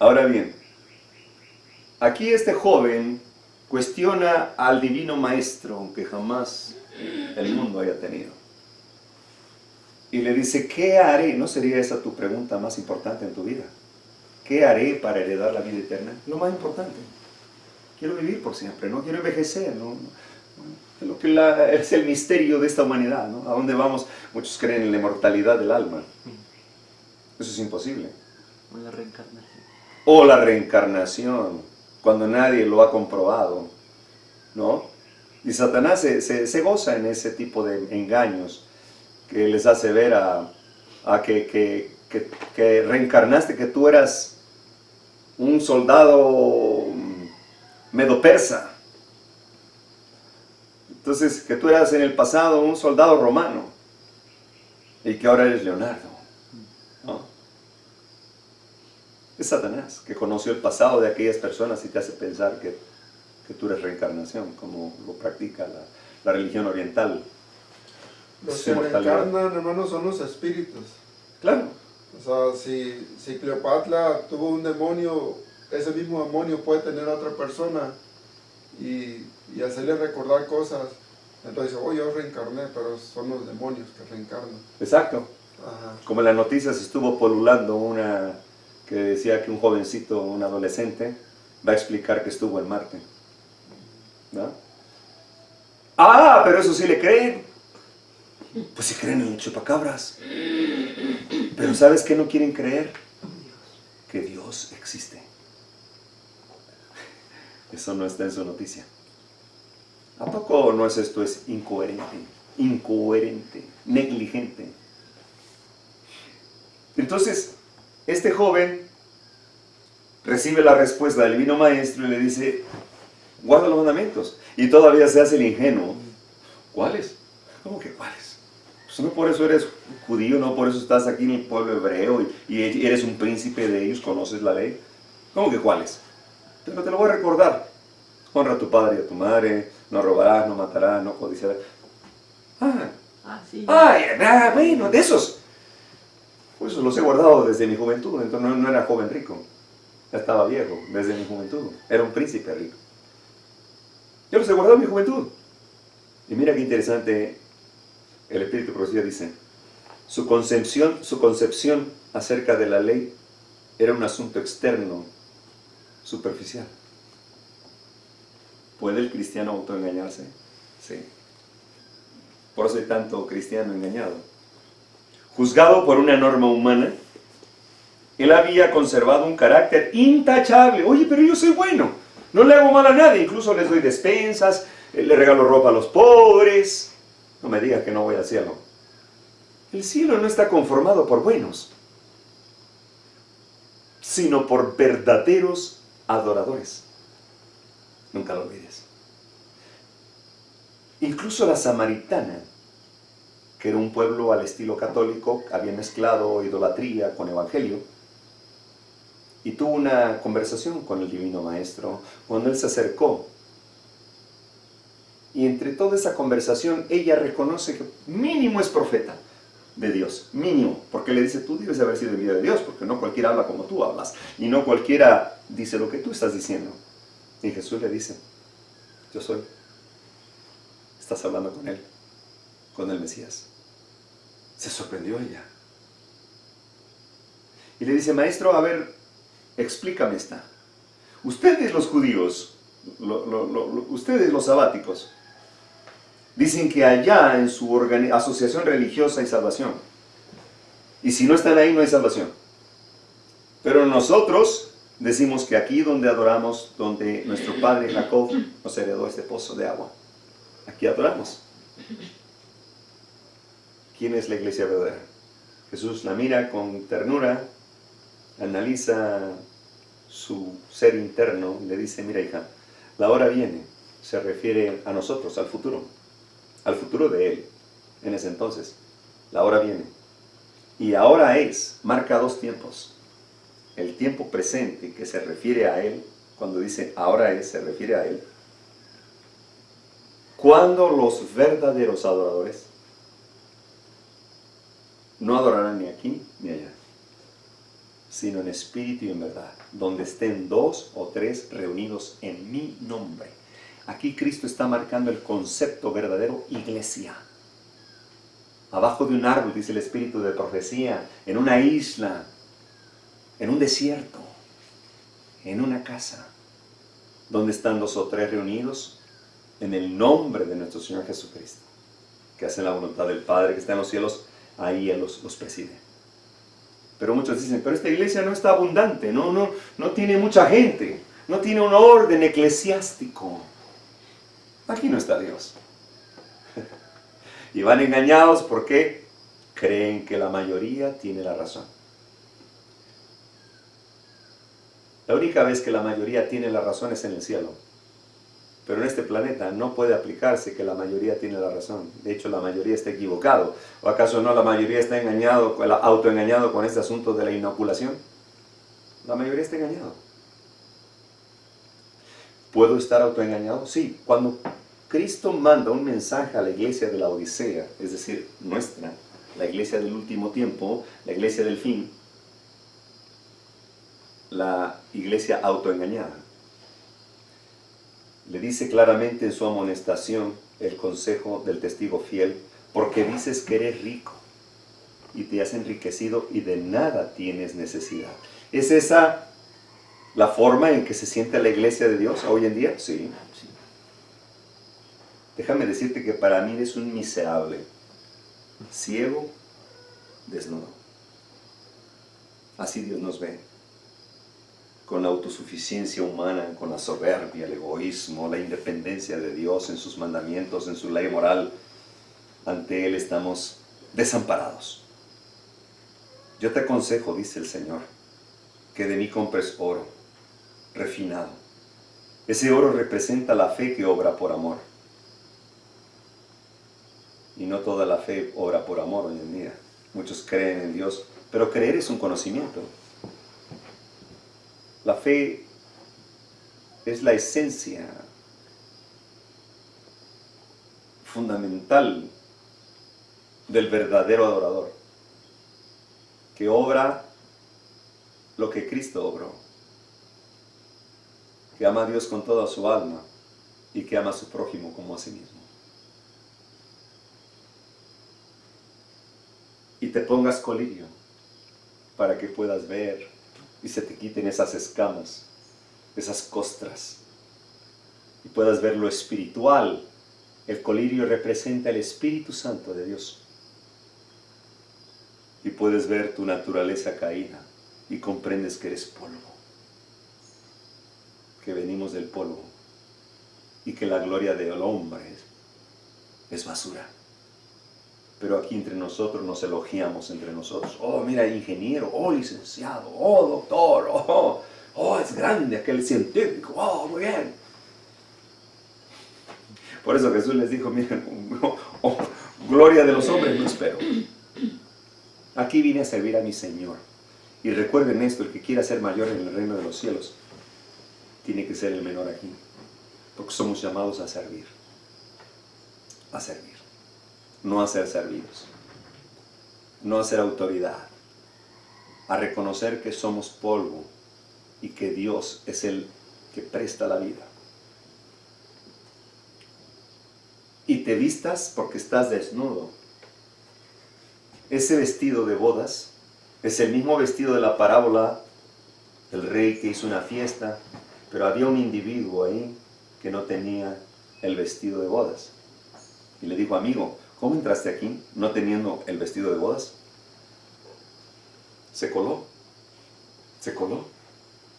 Ahora bien, aquí este joven cuestiona al divino maestro que jamás el mundo haya tenido. Y le dice, ¿qué haré? ¿No sería esa tu pregunta más importante en tu vida? ¿Qué haré para heredar la vida eterna? Lo más importante. Quiero vivir por siempre, no quiero envejecer, ¿no? Lo que es el misterio de esta humanidad, ¿no? ¿A dónde vamos? Muchos creen en la inmortalidad del alma. Eso es imposible. O la reencarnación. O la reencarnación, cuando nadie lo ha comprobado, ¿no? Y Satanás se goza en ese tipo de engaños que les hace ver a que reencarnaste, que tú eras un soldado medo-persa. Entonces, que tú eras en el pasado un soldado romano y que ahora eres Leonardo, ¿no? Es Satanás, que conoció el pasado de aquellas personas y te hace pensar que tú eres reencarnación, como lo practica la religión oriental. Los que reencarnan, hermanos, son los espíritus. Claro. O sea, si Cleopatra tuvo un demonio, ese mismo demonio puede tener a otra persona y hacerle recordar cosas. Entonces dice, yo reencarné, pero son los demonios que reencarnan. Exacto. Ajá. Como en las noticias estuvo polulando una que decía que un jovencito, un adolescente, va a explicar que estuvo en Marte. ¿No? Ah, pero eso sí le creen. Pues sí creen en el chupacabras. Pero ¿sabes qué no quieren creer? Que Dios existe. Eso no está en su noticia. ¿A poco no es esto? Es incoherente, negligente. Entonces, este joven recibe la respuesta del divino maestro y le dice, guarda los mandamientos. Y todavía se hace el ingenuo. ¿Cuáles? ¿Cómo que cuáles? Pues no por eso eres judío, no por eso estás aquí en el pueblo hebreo y eres un príncipe de ellos, conoces la ley. ¿Cómo que cuáles? Pero te lo voy a recordar. Honra a tu padre y a tu madre, no robarás, no matarás, no codiciarás. Sí. Bueno, de esos. Pues los he guardado desde mi juventud, entonces no era joven rico. Ya estaba viejo, desde mi juventud. Era un príncipe rico. Yo los he guardado en mi juventud. Y mira qué interesante, el Espíritu Profecía dice, su concepción acerca de la ley era un asunto externo, superficial. ¿Puede el cristiano autoengañarse? Sí. Por eso hay tanto cristiano engañado. Juzgado por una norma humana, él había conservado un carácter intachable. Oye, pero yo soy bueno, no le hago mal a nadie, incluso les doy despensas, le regalo ropa a los pobres. No me digas que no voy al cielo. El cielo no está conformado por buenos, sino por verdaderos adoradores. Nunca lo olvides. Incluso la samaritana que era un pueblo al estilo católico, había mezclado idolatría con evangelio, y tuvo una conversación con el Divino Maestro cuando él se acercó. Y entre toda esa conversación, ella reconoce que mínimo es profeta de Dios, mínimo, porque le dice, tú debes haber sido enviado de Dios, porque no cualquiera habla como tú hablas, y no cualquiera dice lo que tú estás diciendo. Y Jesús le dice, yo soy. Estás hablando con el Mesías. Se sorprendió ella. Y le dice, maestro, a ver, explícame esta. Ustedes los judíos, ustedes los sabáticos, dicen que allá en su asociación religiosa hay salvación. Y si no están ahí, no hay salvación. Pero nosotros decimos que aquí donde adoramos, donde nuestro padre Jacob nos heredó este pozo de agua, aquí adoramos. ¿Quién es la iglesia verdadera? Jesús la mira con ternura, analiza su ser interno y le dice, mira hija, la hora viene, se refiere a nosotros, al futuro de Él, en ese entonces. La hora viene. Y ahora es, marca dos tiempos. El tiempo presente que se refiere a Él, cuando dice ahora es, se refiere a Él. Cuando los verdaderos adoradores no adorarán ni aquí ni allá, sino en espíritu y en verdad, donde estén 2 o 3 reunidos en mi nombre. Aquí Cristo está marcando el concepto verdadero iglesia. Abajo de un árbol, dice el espíritu de profecía, en una isla, en un desierto, en una casa, donde están 2 o 3 reunidos en el nombre de nuestro Señor Jesucristo, que hacen la voluntad del Padre que está en los cielos, ahí Él los preside. Pero muchos dicen, pero esta iglesia no está abundante, no tiene mucha gente, no tiene un orden eclesiástico. Aquí no está Dios. Y van engañados porque creen que la mayoría tiene la razón. La única vez que la mayoría tiene la razón es en el cielo. Pero en este planeta no puede aplicarse que la mayoría tiene la razón. De hecho, la mayoría está equivocado. ¿O acaso no la mayoría está autoengañado con este asunto de la inoculación? La mayoría está engañado. ¿Puedo estar autoengañado? Sí. Cuando Cristo manda un mensaje a la iglesia de la Odisea, es decir, nuestra, la iglesia del último tiempo, la iglesia del fin, la iglesia autoengañada, le dice claramente en su amonestación el consejo del testigo fiel, porque dices que eres rico y te has enriquecido y de nada tienes necesidad. ¿Es esa la forma en que se siente la iglesia de Dios hoy en día? Sí. Déjame decirte que para mí eres un miserable, ciego, desnudo. Así Dios nos ve. Con la autosuficiencia humana, con la soberbia, el egoísmo, la independencia de Dios en sus mandamientos, en su ley moral. Ante Él estamos desamparados. Yo te aconsejo, dice el Señor, que de mí compres oro, refinado. Ese oro representa la fe que obra por amor. Y no toda la fe obra por amor hoy en día. Muchos creen en Dios, pero creer es un conocimiento. La fe es la esencia fundamental del verdadero adorador, que obra lo que Cristo obró, que ama a Dios con toda su alma y que ama a su prójimo como a sí mismo. Y te pongas colirio para que puedas ver y se te quiten esas escamas, esas costras, y puedas ver lo espiritual. El colirio representa el Espíritu Santo de Dios. Y puedes ver tu naturaleza caída y comprendes que eres polvo, que venimos del polvo y que la gloria del hombre es basura. Pero aquí entre nosotros nos elogiamos entre nosotros. Oh, mira, ingeniero, oh, licenciado, oh, doctor, oh, es grande aquel científico, oh, muy bien. Por eso Jesús les dijo, miren, Gloria de los hombres no espero. Aquí vine a servir a mi Señor. Y recuerden esto, el que quiera ser mayor en el reino de los cielos, tiene que ser el menor aquí. Porque somos llamados a servir. A servir. No a ser servidos. No a ser autoridad. A reconocer que somos polvo y que Dios es el que presta la vida. Y te vistas porque estás desnudo. Ese vestido de bodas es el mismo vestido de la parábola del rey que hizo una fiesta, pero había un individuo ahí que no tenía el vestido de bodas. Y le dijo, amigo, ¿cómo entraste aquí no teniendo el vestido de bodas? Se coló. Se coló.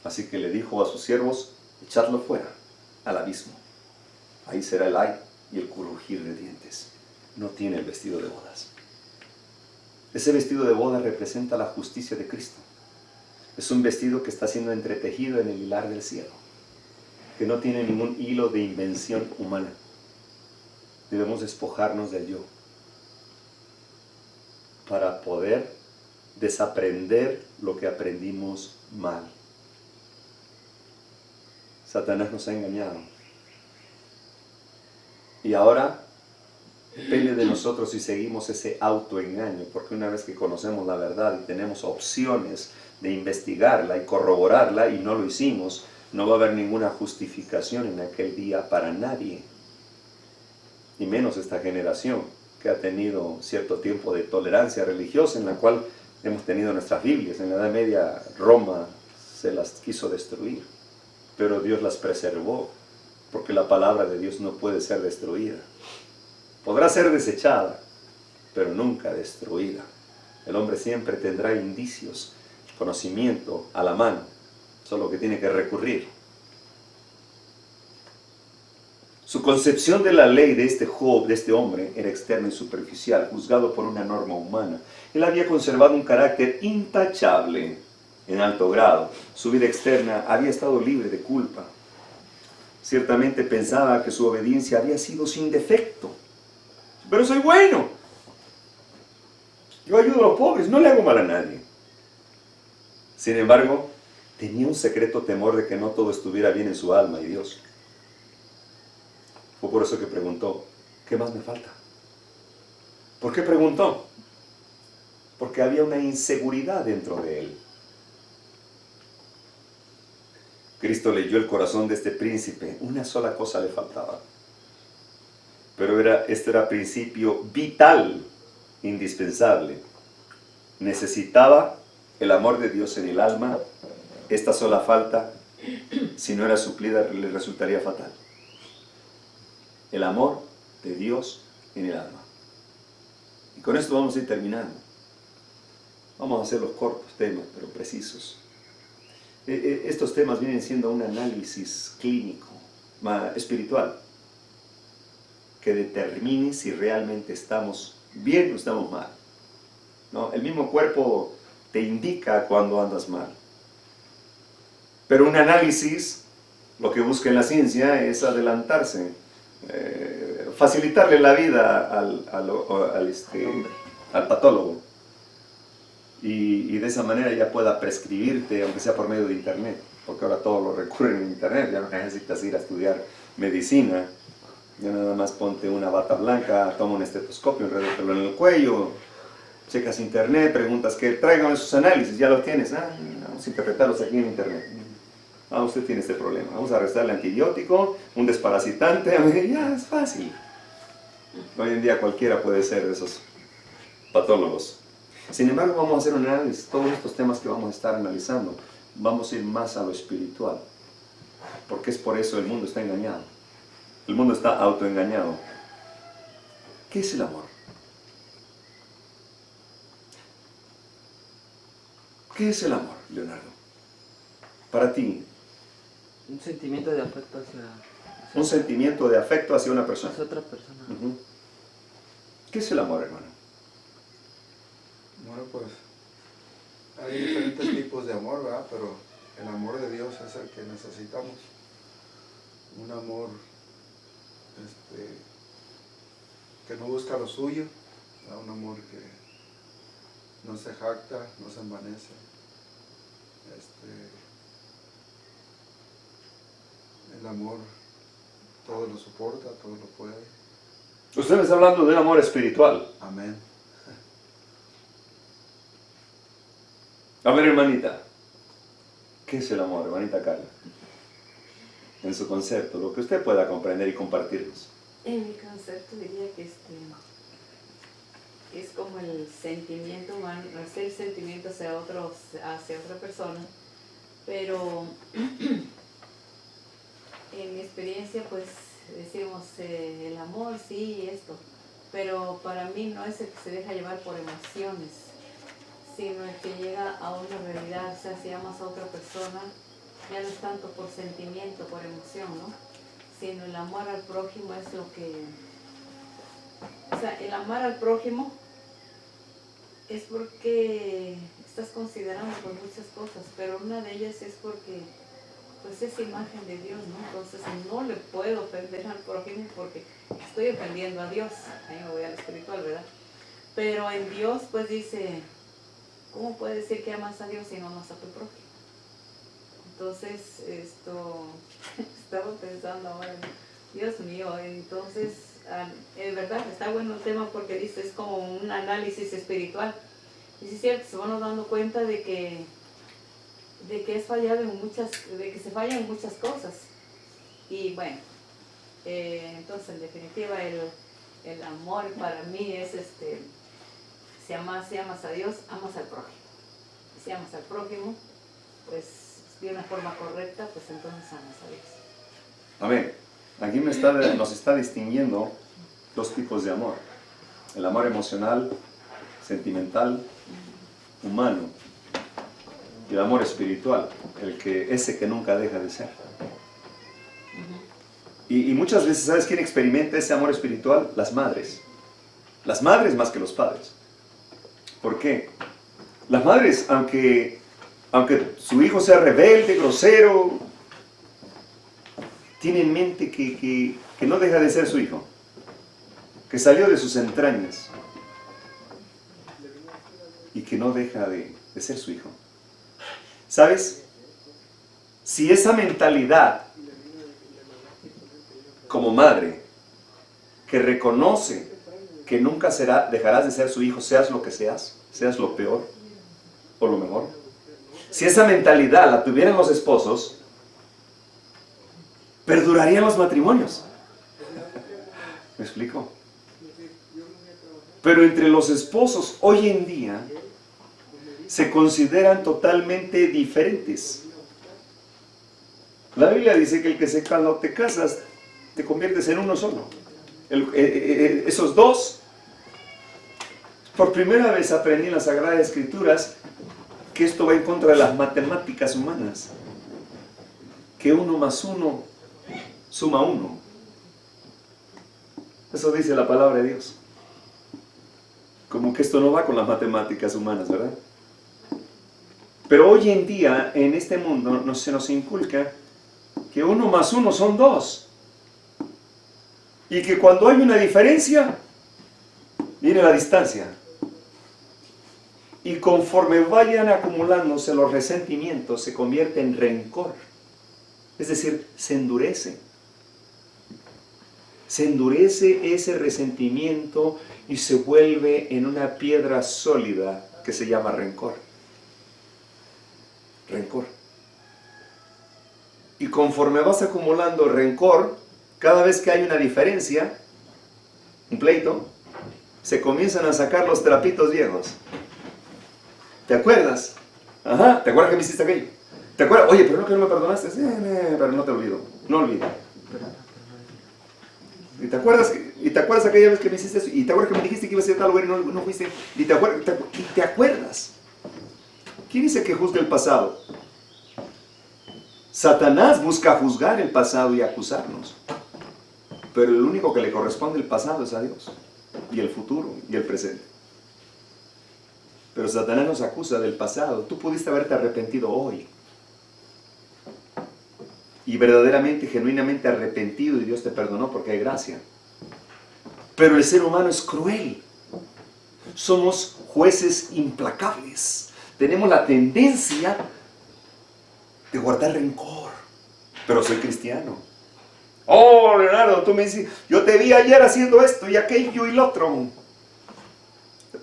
Así que le dijo a sus siervos, echadlo fuera, al abismo. Ahí será el ay y el crujir de dientes. No tiene el vestido de bodas. Ese vestido de bodas representa la justicia de Cristo. Es un vestido que está siendo entretejido en el hilar del cielo, que no tiene ningún hilo de invención humana. Debemos despojarnos del yo para poder desaprender lo que aprendimos mal. Satanás nos ha engañado. Y ahora depende de nosotros si seguimos ese autoengaño, porque una vez que conocemos la verdad y tenemos opciones de investigarla y corroborarla y no lo hicimos, no va a haber ninguna justificación en aquel día para nadie. Y menos esta generación que ha tenido cierto tiempo de tolerancia religiosa en la cual hemos tenido nuestras Biblias. En la Edad Media Roma se las quiso destruir, pero Dios las preservó, porque la palabra de Dios no puede ser destruida. Podrá ser desechada, pero nunca destruida. El hombre siempre tendrá indicios, conocimiento a la mano, solo que tiene que recurrir. Su concepción de la ley de este Job, de este hombre, era externa y superficial, juzgado por una norma humana. Él había conservado un carácter intachable en alto grado. Su vida externa había estado libre de culpa. Ciertamente pensaba que su obediencia había sido sin defecto. Pero soy bueno. Yo ayudo a los pobres, no le hago mal a nadie. Sin embargo, tenía un secreto temor de que no todo estuviera bien en su alma y Dios. Fue por eso que preguntó, ¿qué más me falta? ¿Por qué preguntó? Porque había una inseguridad dentro de él. Cristo leyó el corazón de este príncipe. Una sola cosa le faltaba. Pero este era principio vital, indispensable. Necesitaba el amor de Dios en el alma. Esta sola falta, si no era suplida, le resultaría fatal. El amor de Dios en el alma. Y con esto vamos a ir terminando. Vamos a hacer los cortos temas, pero precisos. Estos temas vienen siendo un análisis clínico, espiritual, que determine si realmente estamos bien o estamos mal. ¿No? El mismo cuerpo te indica cuando andas mal. Pero un análisis, lo que busca en la ciencia es adelantarse, facilitarle la vida al patólogo. Y de esa manera ya pueda prescribirte, aunque sea por medio de internet, porque ahora todo lo recurren en internet, ya no necesitas ir a estudiar medicina, ya nada más ponte una bata blanca, toma un estetoscopio, enrédatelo en el cuello, checas internet, preguntas que traigan esos análisis, ya los tienes, vamos a interpretarlos aquí en internet. Usted tiene este problema, vamos a restarle antibiótico, un desparasitante, ya es fácil. Hoy en día cualquiera puede ser de esos patólogos. Sin embargo, vamos a hacer un análisis, todos estos temas que vamos a estar analizando, vamos a ir más a lo espiritual, porque es por eso el mundo está engañado, el mundo está autoengañado. ¿Qué es el amor? ¿Qué es el amor, Leonardo? Para ti. Un sentimiento de afecto hacia Un sentimiento de afecto hacia una persona. hacia otra persona. ¿Qué es el amor, hermano? Bueno, pues hay diferentes tipos de amor, ¿verdad? Pero el amor de Dios es el que necesitamos. Un amor que no busca lo suyo, un amor que no se jacta, no se envanece. El amor todo lo soporta, todo lo puede. Usted me está hablando de un amor espiritual. Amén. A ver, hermanita, ¿qué es el amor, hermanita Carla? En su concepto, lo que usted pueda comprender y compartirnos. En mi concepto diría que es como el sentimiento humano, hacer sentimiento hacia otra persona, pero en mi experiencia pues decimos el amor sí y esto, pero para mí no es el que se deja llevar por emociones, sino el que llega a una realidad. O sea, si amas a otra persona, ya no es tanto por sentimiento, por emoción, ¿no? Sino el amor al prójimo es lo que... O sea, el amar al prójimo es porque estás considerando por muchas cosas, pero una de ellas es porque pues es imagen de Dios, ¿no? Entonces no le puedo ofender al prójimo porque estoy ofendiendo a Dios. Ahí me voy al espiritual, ¿verdad? Pero en Dios pues dice, ¿cómo puedes decir que amas a Dios si no amas a tu prójimo? Entonces, estaba pensando ahora, Dios mío, entonces, es verdad, está bueno el tema porque dice, es como un análisis espiritual. Y sí es cierto, se van dando cuenta de que es fallado en muchas, de que se fallan en muchas cosas. Y bueno, entonces en definitiva el amor para mí es si amas a Dios, amas al prójimo. Y si amas al prójimo, pues de una forma correcta, pues entonces amas a Dios. Amén. Aquí nos está distinguiendo dos tipos de amor. El amor emocional, sentimental, humano. Y el amor espiritual, ese que nunca deja de ser. Y muchas veces, ¿sabes quién experimenta ese amor espiritual? Las madres. Las madres más que los padres. ¿Por qué? Las madres, aunque su hijo sea rebelde, grosero, tiene en mente que no deja de ser su hijo, que salió de sus entrañas y que no deja de ser su hijo. ¿Sabes? Si esa mentalidad como madre que reconoce que nunca dejarás de ser su hijo, seas lo que seas lo peor o lo mejor, si esa mentalidad la tuvieran los esposos, perdurarían los matrimonios. ¿Me explico? Pero entre los esposos hoy en día se consideran totalmente diferentes. La Biblia dice que cuando te casas te conviertes en uno solo. Esos dos, por primera vez aprendí en las Sagradas Escrituras que esto va en contra de las matemáticas humanas, que 1 más 1 suma 1. Eso dice la palabra de Dios. Como que esto no va con las matemáticas humanas, ¿verdad? Pero hoy en día, en este mundo, se nos inculca que 1 más 1 son 2. Y que cuando hay una diferencia, viene la distancia. Y conforme vayan acumulándose los resentimientos, se convierte en rencor. Es decir, se endurece. Se endurece ese resentimiento y se vuelve en una piedra sólida que se llama rencor. Rencor. Y conforme vas acumulando rencor, cada vez que hay una diferencia, un pleito, se comienzan a sacar los trapitos viejos. ¿Te acuerdas? Ajá, ¿te acuerdas que me hiciste aquello? ¿Te acuerdas? Oye, pero no que no me perdonaste. Pero no te olvido. No olvido. ¿Y te acuerdas aquella vez que me hiciste eso? ¿Y te acuerdas que me dijiste que ibas a ir a tal lugar y no fuiste? ¿Y te acuerdas? ¿Quién dice que juzga el pasado? Satanás busca juzgar el pasado y acusarnos. Pero el único que le corresponde el pasado es a Dios. Y el futuro y el presente. Pero Satanás nos acusa del pasado. Tú pudiste haberte arrepentido hoy. Y verdaderamente, genuinamente arrepentido y Dios te perdonó porque hay gracia. Pero el ser humano es cruel. somos jueces implacables. Tenemos la tendencia de guardar rencor. Pero soy cristiano. Oh, Leonardo, tú me dices, yo te vi ayer haciendo esto y aquello y lo otro.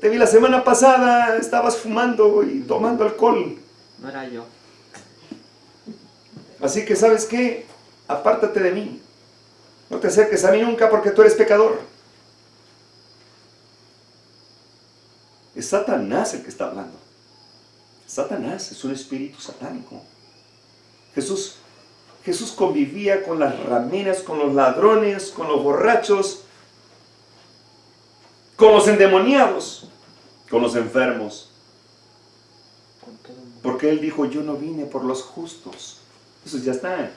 Te vi la semana pasada, estabas fumando y tomando alcohol. No era yo. Así que, ¿sabes qué? Apártate de mí. No te acerques a mí nunca porque tú eres pecador. Es Satanás el que está hablando. Satanás es un espíritu satánico. Jesús convivía con las rameras, con los ladrones, con los borrachos, con los endemoniados, con los enfermos. Con todo el mundo. Porque Él dijo, yo no vine por los justos. Esos ya están.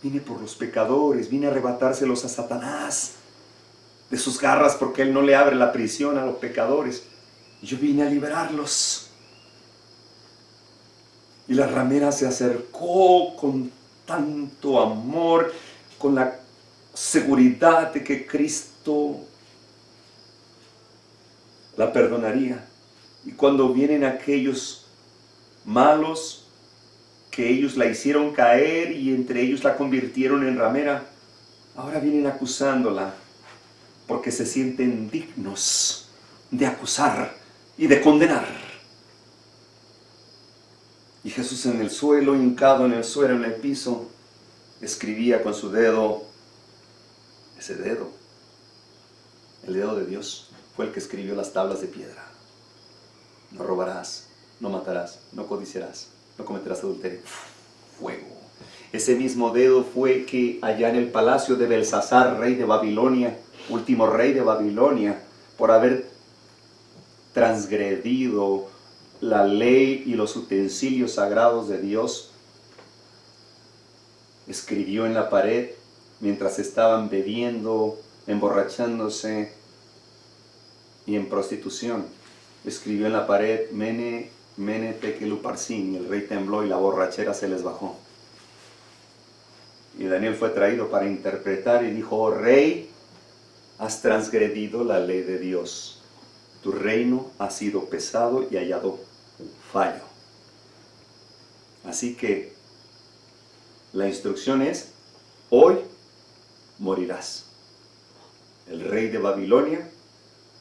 Vine por los pecadores, vine a arrebatárselos a Satanás de sus garras porque Él no le abre la prisión a los pecadores. Y yo vine a liberarlos. Y la ramera se acercó con tanto amor, con la seguridad de que Cristo la perdonaría. Y cuando vienen aquellos malos que ellos la hicieron caer y entre ellos la convirtieron en ramera, ahora vienen acusándola porque se sienten dignos de acusar y de condenar. Y Jesús en el suelo, hincado en el suelo, en el piso, escribía con su dedo, ese dedo, el dedo de Dios, fue el que escribió las tablas de piedra. No robarás, no matarás, no codiciarás, no cometerás adulterio. Fuego. Ese mismo dedo fue que allá en el palacio de Belsasar, rey de Babilonia, último rey de Babilonia, por haber transgredido la ley y los utensilios sagrados de Dios, escribió en la pared mientras estaban bebiendo, emborrachándose y en prostitución. Escribió en la pared, Mene, Mene, Tekel Uparsin, y el rey tembló y la borrachera se les bajó. Y Daniel fue traído para interpretar y dijo, oh rey, has transgredido la ley de Dios. Tu reino ha sido pesado y hallado fallo. Así que la instrucción es, hoy morirás. El rey de Babilonia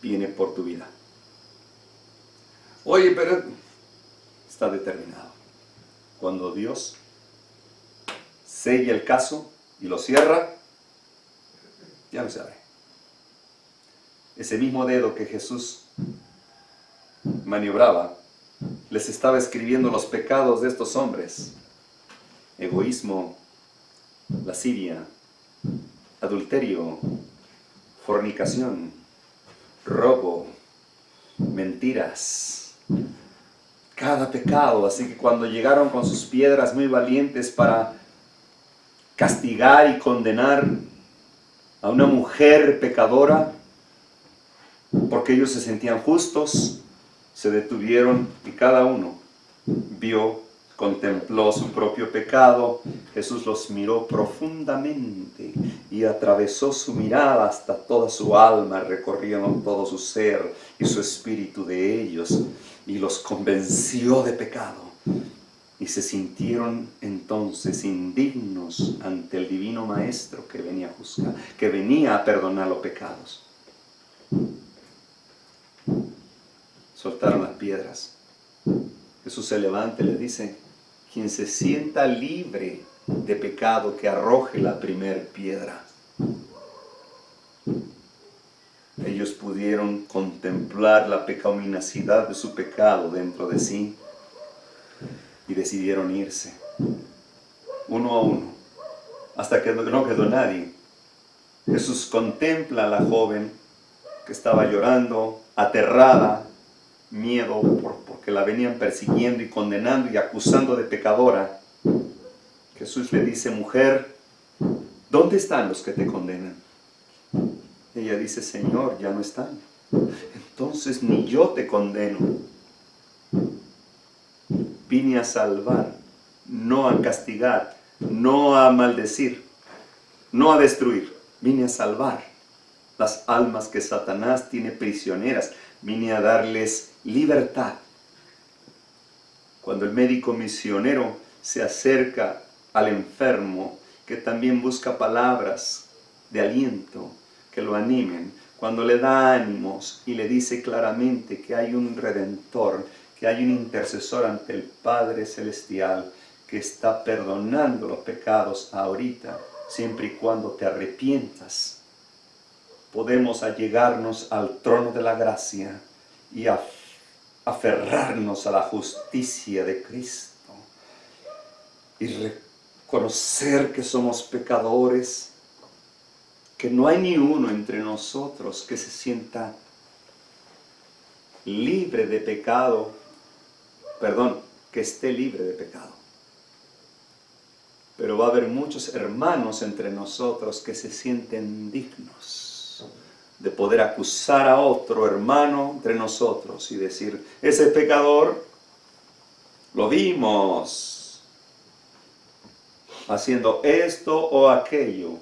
viene por tu vida. Oye, pero está determinado. Cuando Dios sella el caso y lo cierra, ya no se abre. Ese mismo dedo que Jesús maniobraba, les estaba escribiendo los pecados de estos hombres. Egoísmo, lascivia, adulterio, fornicación, robo, mentiras. Cada pecado. Así que cuando llegaron con sus piedras muy valientes para castigar y condenar a una mujer pecadora, porque ellos se sentían justos, se detuvieron y cada uno vio, contempló su propio pecado. Jesús los miró profundamente y atravesó su mirada hasta toda su alma, recorriendo todo su ser y su espíritu de ellos y los convenció de pecado. Y se sintieron entonces indignos ante el divino Maestro que venía a juzgar, que venía a perdonar los pecados. Soltaron las piedras. Jesús se levanta y le dice, quien se sienta libre de pecado, que arroje la primer piedra. Ellos pudieron contemplar la pecaminosidad de su pecado dentro de sí y decidieron irse, uno a uno, hasta que no quedó nadie. Jesús contempla a la joven que estaba llorando, aterrada, miedo porque la venían persiguiendo y condenando y acusando de pecadora. Jesús le dice, mujer, ¿dónde están los que te condenan? Ella dice, Señor, ya no están. Entonces ni yo te condeno. Vine a salvar, no a castigar, no a maldecir, no a destruir. Vine a salvar las almas que Satanás tiene prisioneras. vine a darles libertad. Cuando el médico misionero se acerca al enfermo, que también busca palabras de aliento, que lo animen, cuando le da ánimos y le dice claramente que hay un redentor, que hay un intercesor ante el Padre Celestial, que está perdonando los pecados ahorita, siempre y cuando te arrepientas, podemos allegarnos al trono de la gracia y aferrarnos a la justicia de Cristo y reconocer que somos pecadores, que no hay ni uno entre nosotros que se sienta libre de pecado, que esté libre de pecado. Pero va a haber muchos hermanos entre nosotros que se sienten dignos de poder acusar a otro hermano entre nosotros y decir, ese pecador lo vimos haciendo esto o aquello.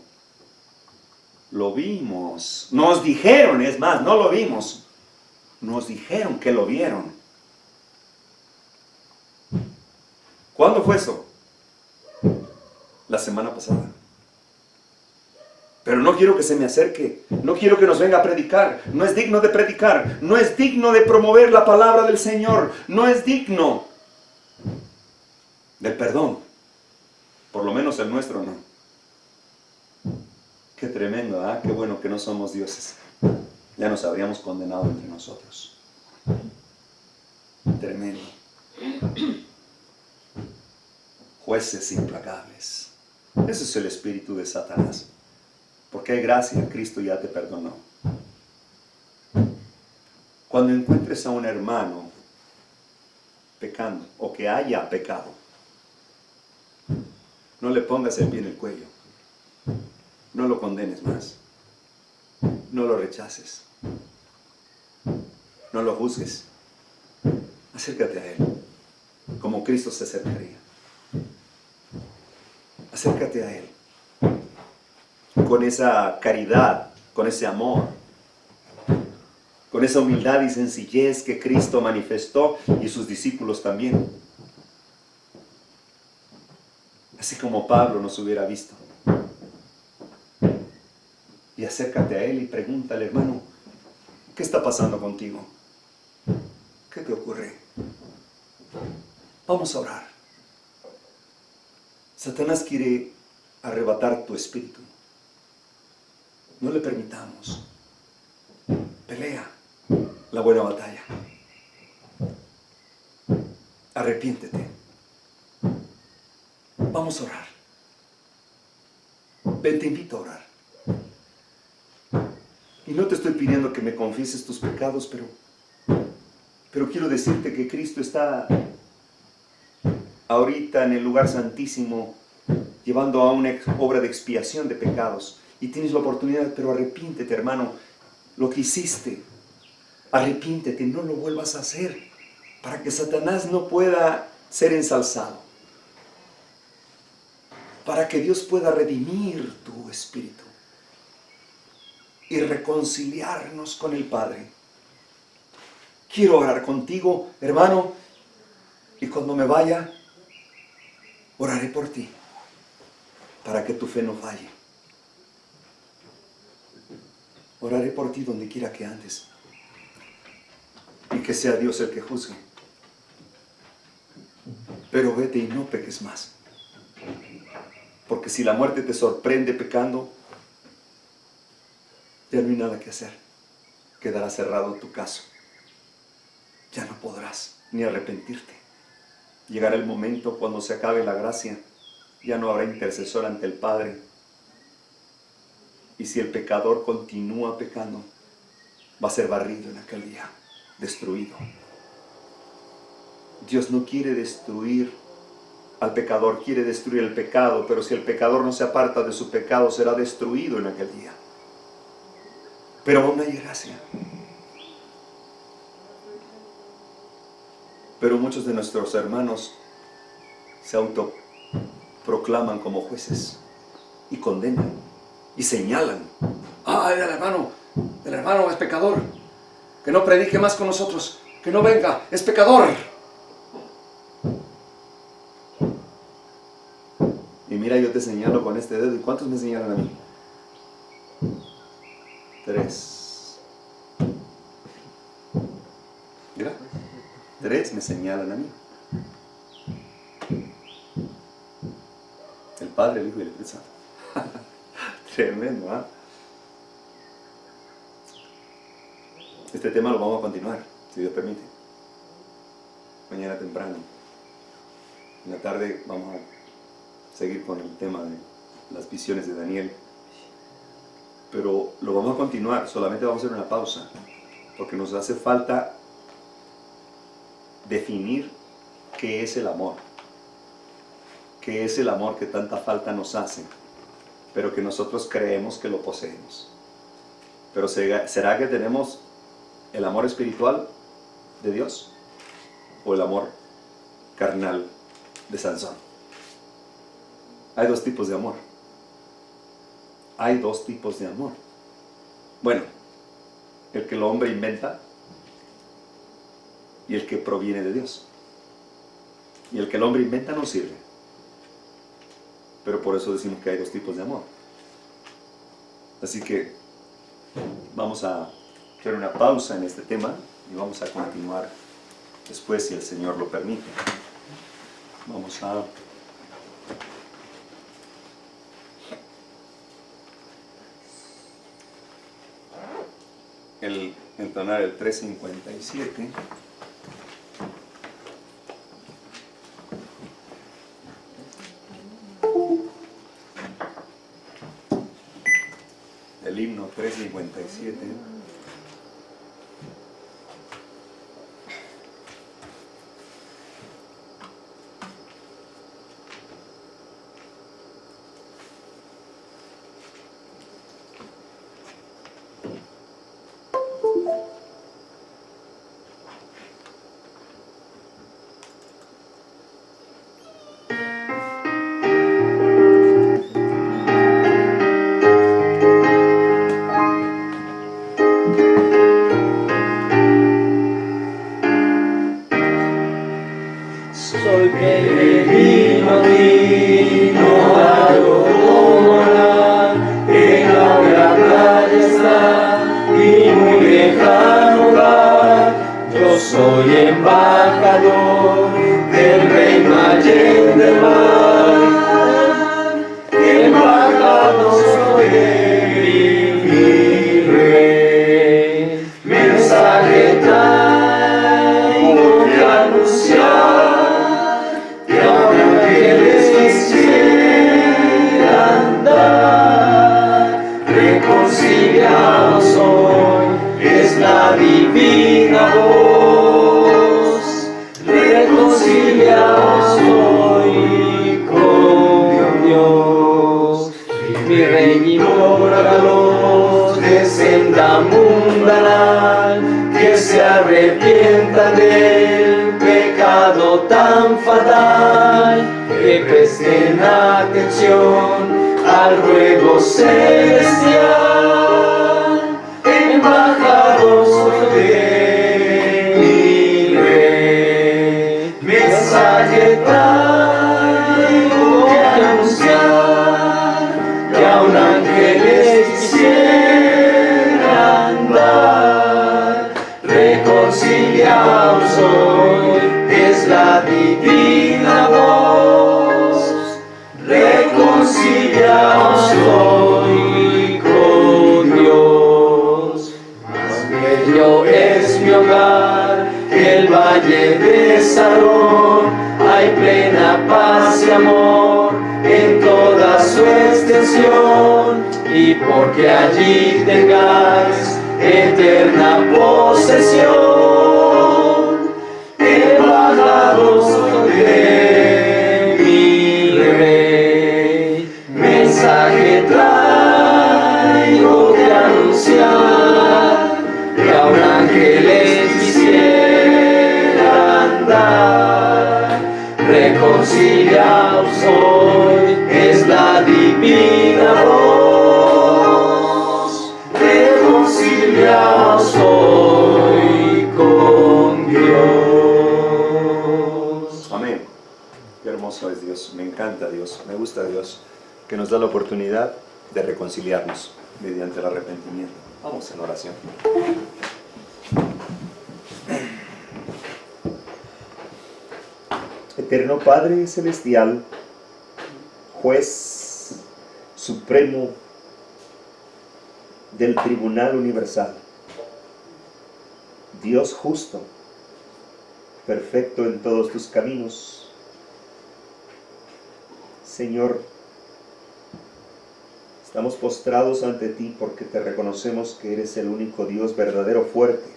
Lo vimos. Nos dijeron, es más, no lo vimos. Nos dijeron que lo vieron. ¿Cuándo fue eso? La semana pasada. Pero no quiero que se me acerque, no quiero que nos venga a predicar, no es digno de predicar, no es digno de promover la palabra del Señor, no es digno del perdón, por lo menos el nuestro no. Qué tremendo, ¿ah? Qué bueno que no somos dioses, ya nos habríamos condenado entre nosotros. Tremendo. Jueces implacables. Ese es el espíritu de Satanás. Porque hay gracia, Cristo ya te perdonó. Cuando encuentres a un hermano pecando o que haya pecado, no le pongas el pie en el cuello. No lo condenes más. No lo rechaces. No lo juzgues. Acércate a Él, como Cristo se acercaría. Acércate a Él con esa caridad, con ese amor, con esa humildad y sencillez que Cristo manifestó y sus discípulos también. Así como Pablo nos hubiera visto. Y acércate a Él y pregúntale, hermano, ¿qué está pasando contigo? ¿Qué te ocurre? Vamos a orar. Satanás quiere arrebatar tu espíritu. No le permitamos. Pelea la buena batalla. Arrepiéntete. Vamos a orar. Ven, te invito a orar. Y no te estoy pidiendo que me confieses tus pecados, pero quiero decirte que Cristo está ahorita en el lugar santísimo, llevando a una obra de expiación de pecados. Y tienes la oportunidad, pero arrepiéntete, hermano, lo que hiciste. Arrepiéntete, no lo vuelvas a hacer, para que Satanás no pueda ser ensalzado. Para que Dios pueda redimir tu espíritu y reconciliarnos con el Padre. Quiero orar contigo, hermano, y cuando me vaya, oraré por ti, para que tu fe no falle. Oraré por ti donde quiera que andes, y que sea Dios el que juzgue. Pero vete y no peques más, porque si la muerte te sorprende pecando, ya no hay nada que hacer. Quedará cerrado tu caso. Ya no podrás ni arrepentirte. Llegará el momento cuando se acabe la gracia. Ya no habrá intercesor ante el Padre. Y si el pecador continúa pecando, va a ser barrido en aquel día, destruido. Dios no quiere destruir al pecador, quiere destruir el pecado, pero si el pecador no se aparta de su pecado, será destruido en aquel día. Pero aún hay gracia. Pero muchos de nuestros hermanos se autoproclaman como jueces y condenan y señalan. Ah, el hermano es pecador. que no predique más con nosotros, que no venga, es pecador. Y mira, yo te señalo con este dedo. ¿Y cuántos me señalan a mí? 3. Mira, 3 me señalan a mí. El Padre, el Hijo y el Espíritu Santo. Tremendo, ¿ah? Este tema lo vamos a continuar, si Dios permite. Mañana temprano. En la tarde vamos a seguir con el tema de las visiones de Daniel. Pero lo vamos a continuar, solamente vamos a hacer una pausa, porque nos hace falta definir qué es el amor. Qué es el amor que tanta falta nos hace, pero que nosotros creemos que lo poseemos. Pero ¿será que tenemos el amor espiritual de Dios o el amor carnal de Sansón? Hay 2 tipos de amor. Hay 2 tipos de amor. Bueno, el que el hombre inventa y el que proviene de Dios. Y el que el hombre inventa no sirve. Pero por eso decimos que hay 2 tipos de amor. Así que vamos a hacer una pausa en este tema y vamos a continuar después, si el Señor lo permite. Vamos a entonar el 357. El himno 357. Soy peregrino y no hallo cómo morar, en la hora playa está y muy lejano hogar. Yo soy embajador del reino allende el mar, embajador soy de mi rey. Mensaje traigo que anunciar, reconciliados hoy es la divina voz, reconciliados hoy con Dios. Mi rey implora a los de senda mundanal que se arrepientan del pecado tan fatal, que presten atención al ruego celestial. Embajador soy de mi rey, mensaje traigo que anunciar, que aun ángeles quisieran dar. Reconciliados hoy es la divina voz, reconciliados hoy con Dios. Más bello es mi hogar que el valle de Sarón, hay plena paz y amor en toda su extensión, y porque allí tengáis eterna posesión, embajador soy de mi rey. Mensaje traigo que anunciar, que aun ángeles quisieran dar. Reconciliados hoy es la divina voz, reconciliados hoy Dios, me encanta Dios, me gusta Dios, que nos da la oportunidad de reconciliarnos mediante el arrepentimiento. Vamos en oración. Eterno Padre Celestial, Juez Supremo del Tribunal Universal, Dios justo, perfecto en todos tus caminos, Señor, estamos postrados ante ti porque te reconocemos que eres el único Dios verdadero, fuerte.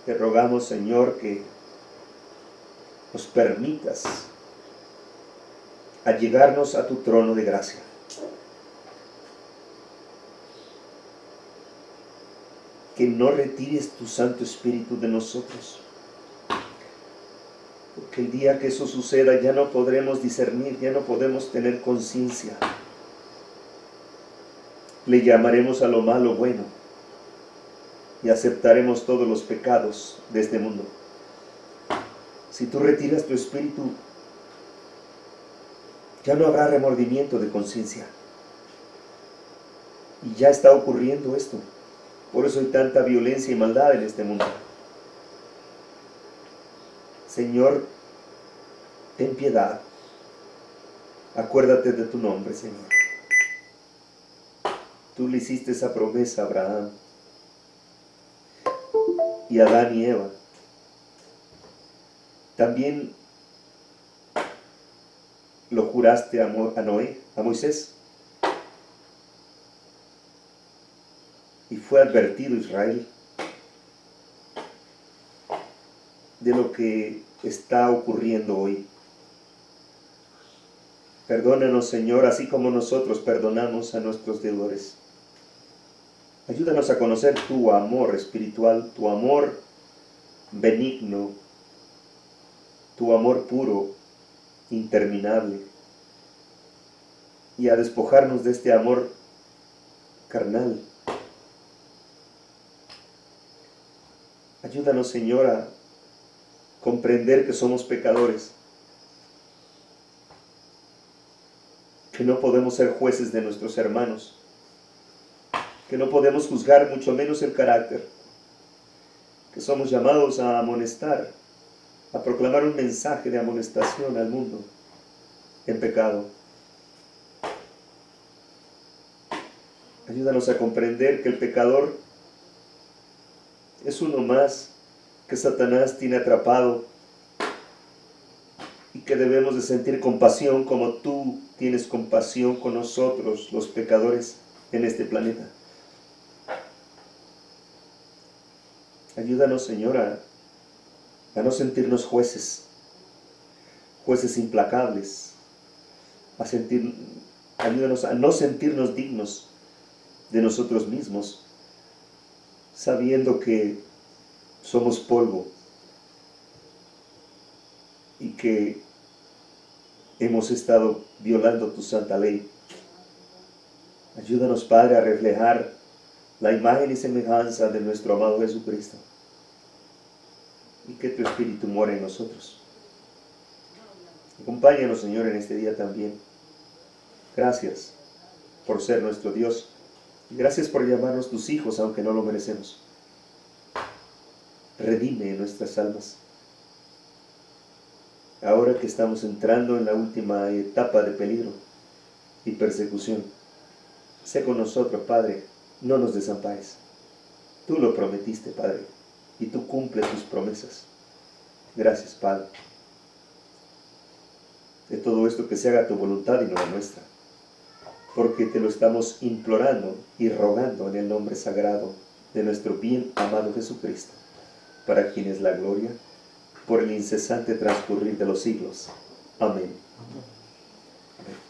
Te rogamos, Señor, que nos permitas allegarnos a tu trono de gracia. Que no retires tu Santo Espíritu de nosotros. Porque el día que eso suceda ya no podremos discernir, ya no podemos tener conciencia. Le llamaremos a lo malo bueno y aceptaremos todos los pecados de este mundo. Si tú retiras tu espíritu, ya no habrá remordimiento de conciencia. Y ya está ocurriendo esto. Por eso hay tanta violencia y maldad en este mundo. Señor, ten piedad. Acuérdate de tu nombre, Señor. Tú le hiciste esa promesa a Abraham y a Adán y Eva. También lo juraste a Noé, a Moisés. Y fue advertido Israel de lo que está ocurriendo hoy. Perdónanos, Señor, así como nosotros perdonamos a nuestros deudores. Ayúdanos a conocer tu amor espiritual, tu amor benigno, tu amor puro, interminable, y a despojarnos de este amor carnal. Ayúdanos, Señor, a comprender que somos pecadores, que no podemos ser jueces de nuestros hermanos, que no podemos juzgar mucho menos el carácter, que somos llamados a amonestar, a proclamar un mensaje de amonestación al mundo en pecado. Ayúdanos a comprender que el pecador es uno más que Satanás tiene atrapado y que debemos de sentir compasión como tú tienes compasión con nosotros, los pecadores en este planeta. Ayúdanos, Señor, a no sentirnos jueces implacables, ayúdanos a no sentirnos dignos de nosotros mismos, sabiendo que somos polvo y que hemos estado violando tu santa ley. Ayúdanos, Padre, a reflejar la imagen y semejanza de nuestro amado Jesucristo, y que tu Espíritu more en nosotros. Acompáñanos, Señor, en este día también. Gracias por ser nuestro Dios. Y gracias por llamarnos tus hijos, aunque no lo merecemos. Redime nuestras almas. Ahora que estamos entrando en la última etapa de peligro y persecución, sé con nosotros, Padre, no nos desampares. Tú lo prometiste, Padre, y tú cumples tus promesas. Gracias, Padre. De todo esto, que se haga tu voluntad y no la nuestra, porque te lo estamos implorando y rogando en el nombre sagrado de nuestro bien amado Jesucristo, para quien es la gloria por el incesante transcurrir de los siglos. Amén. Amén.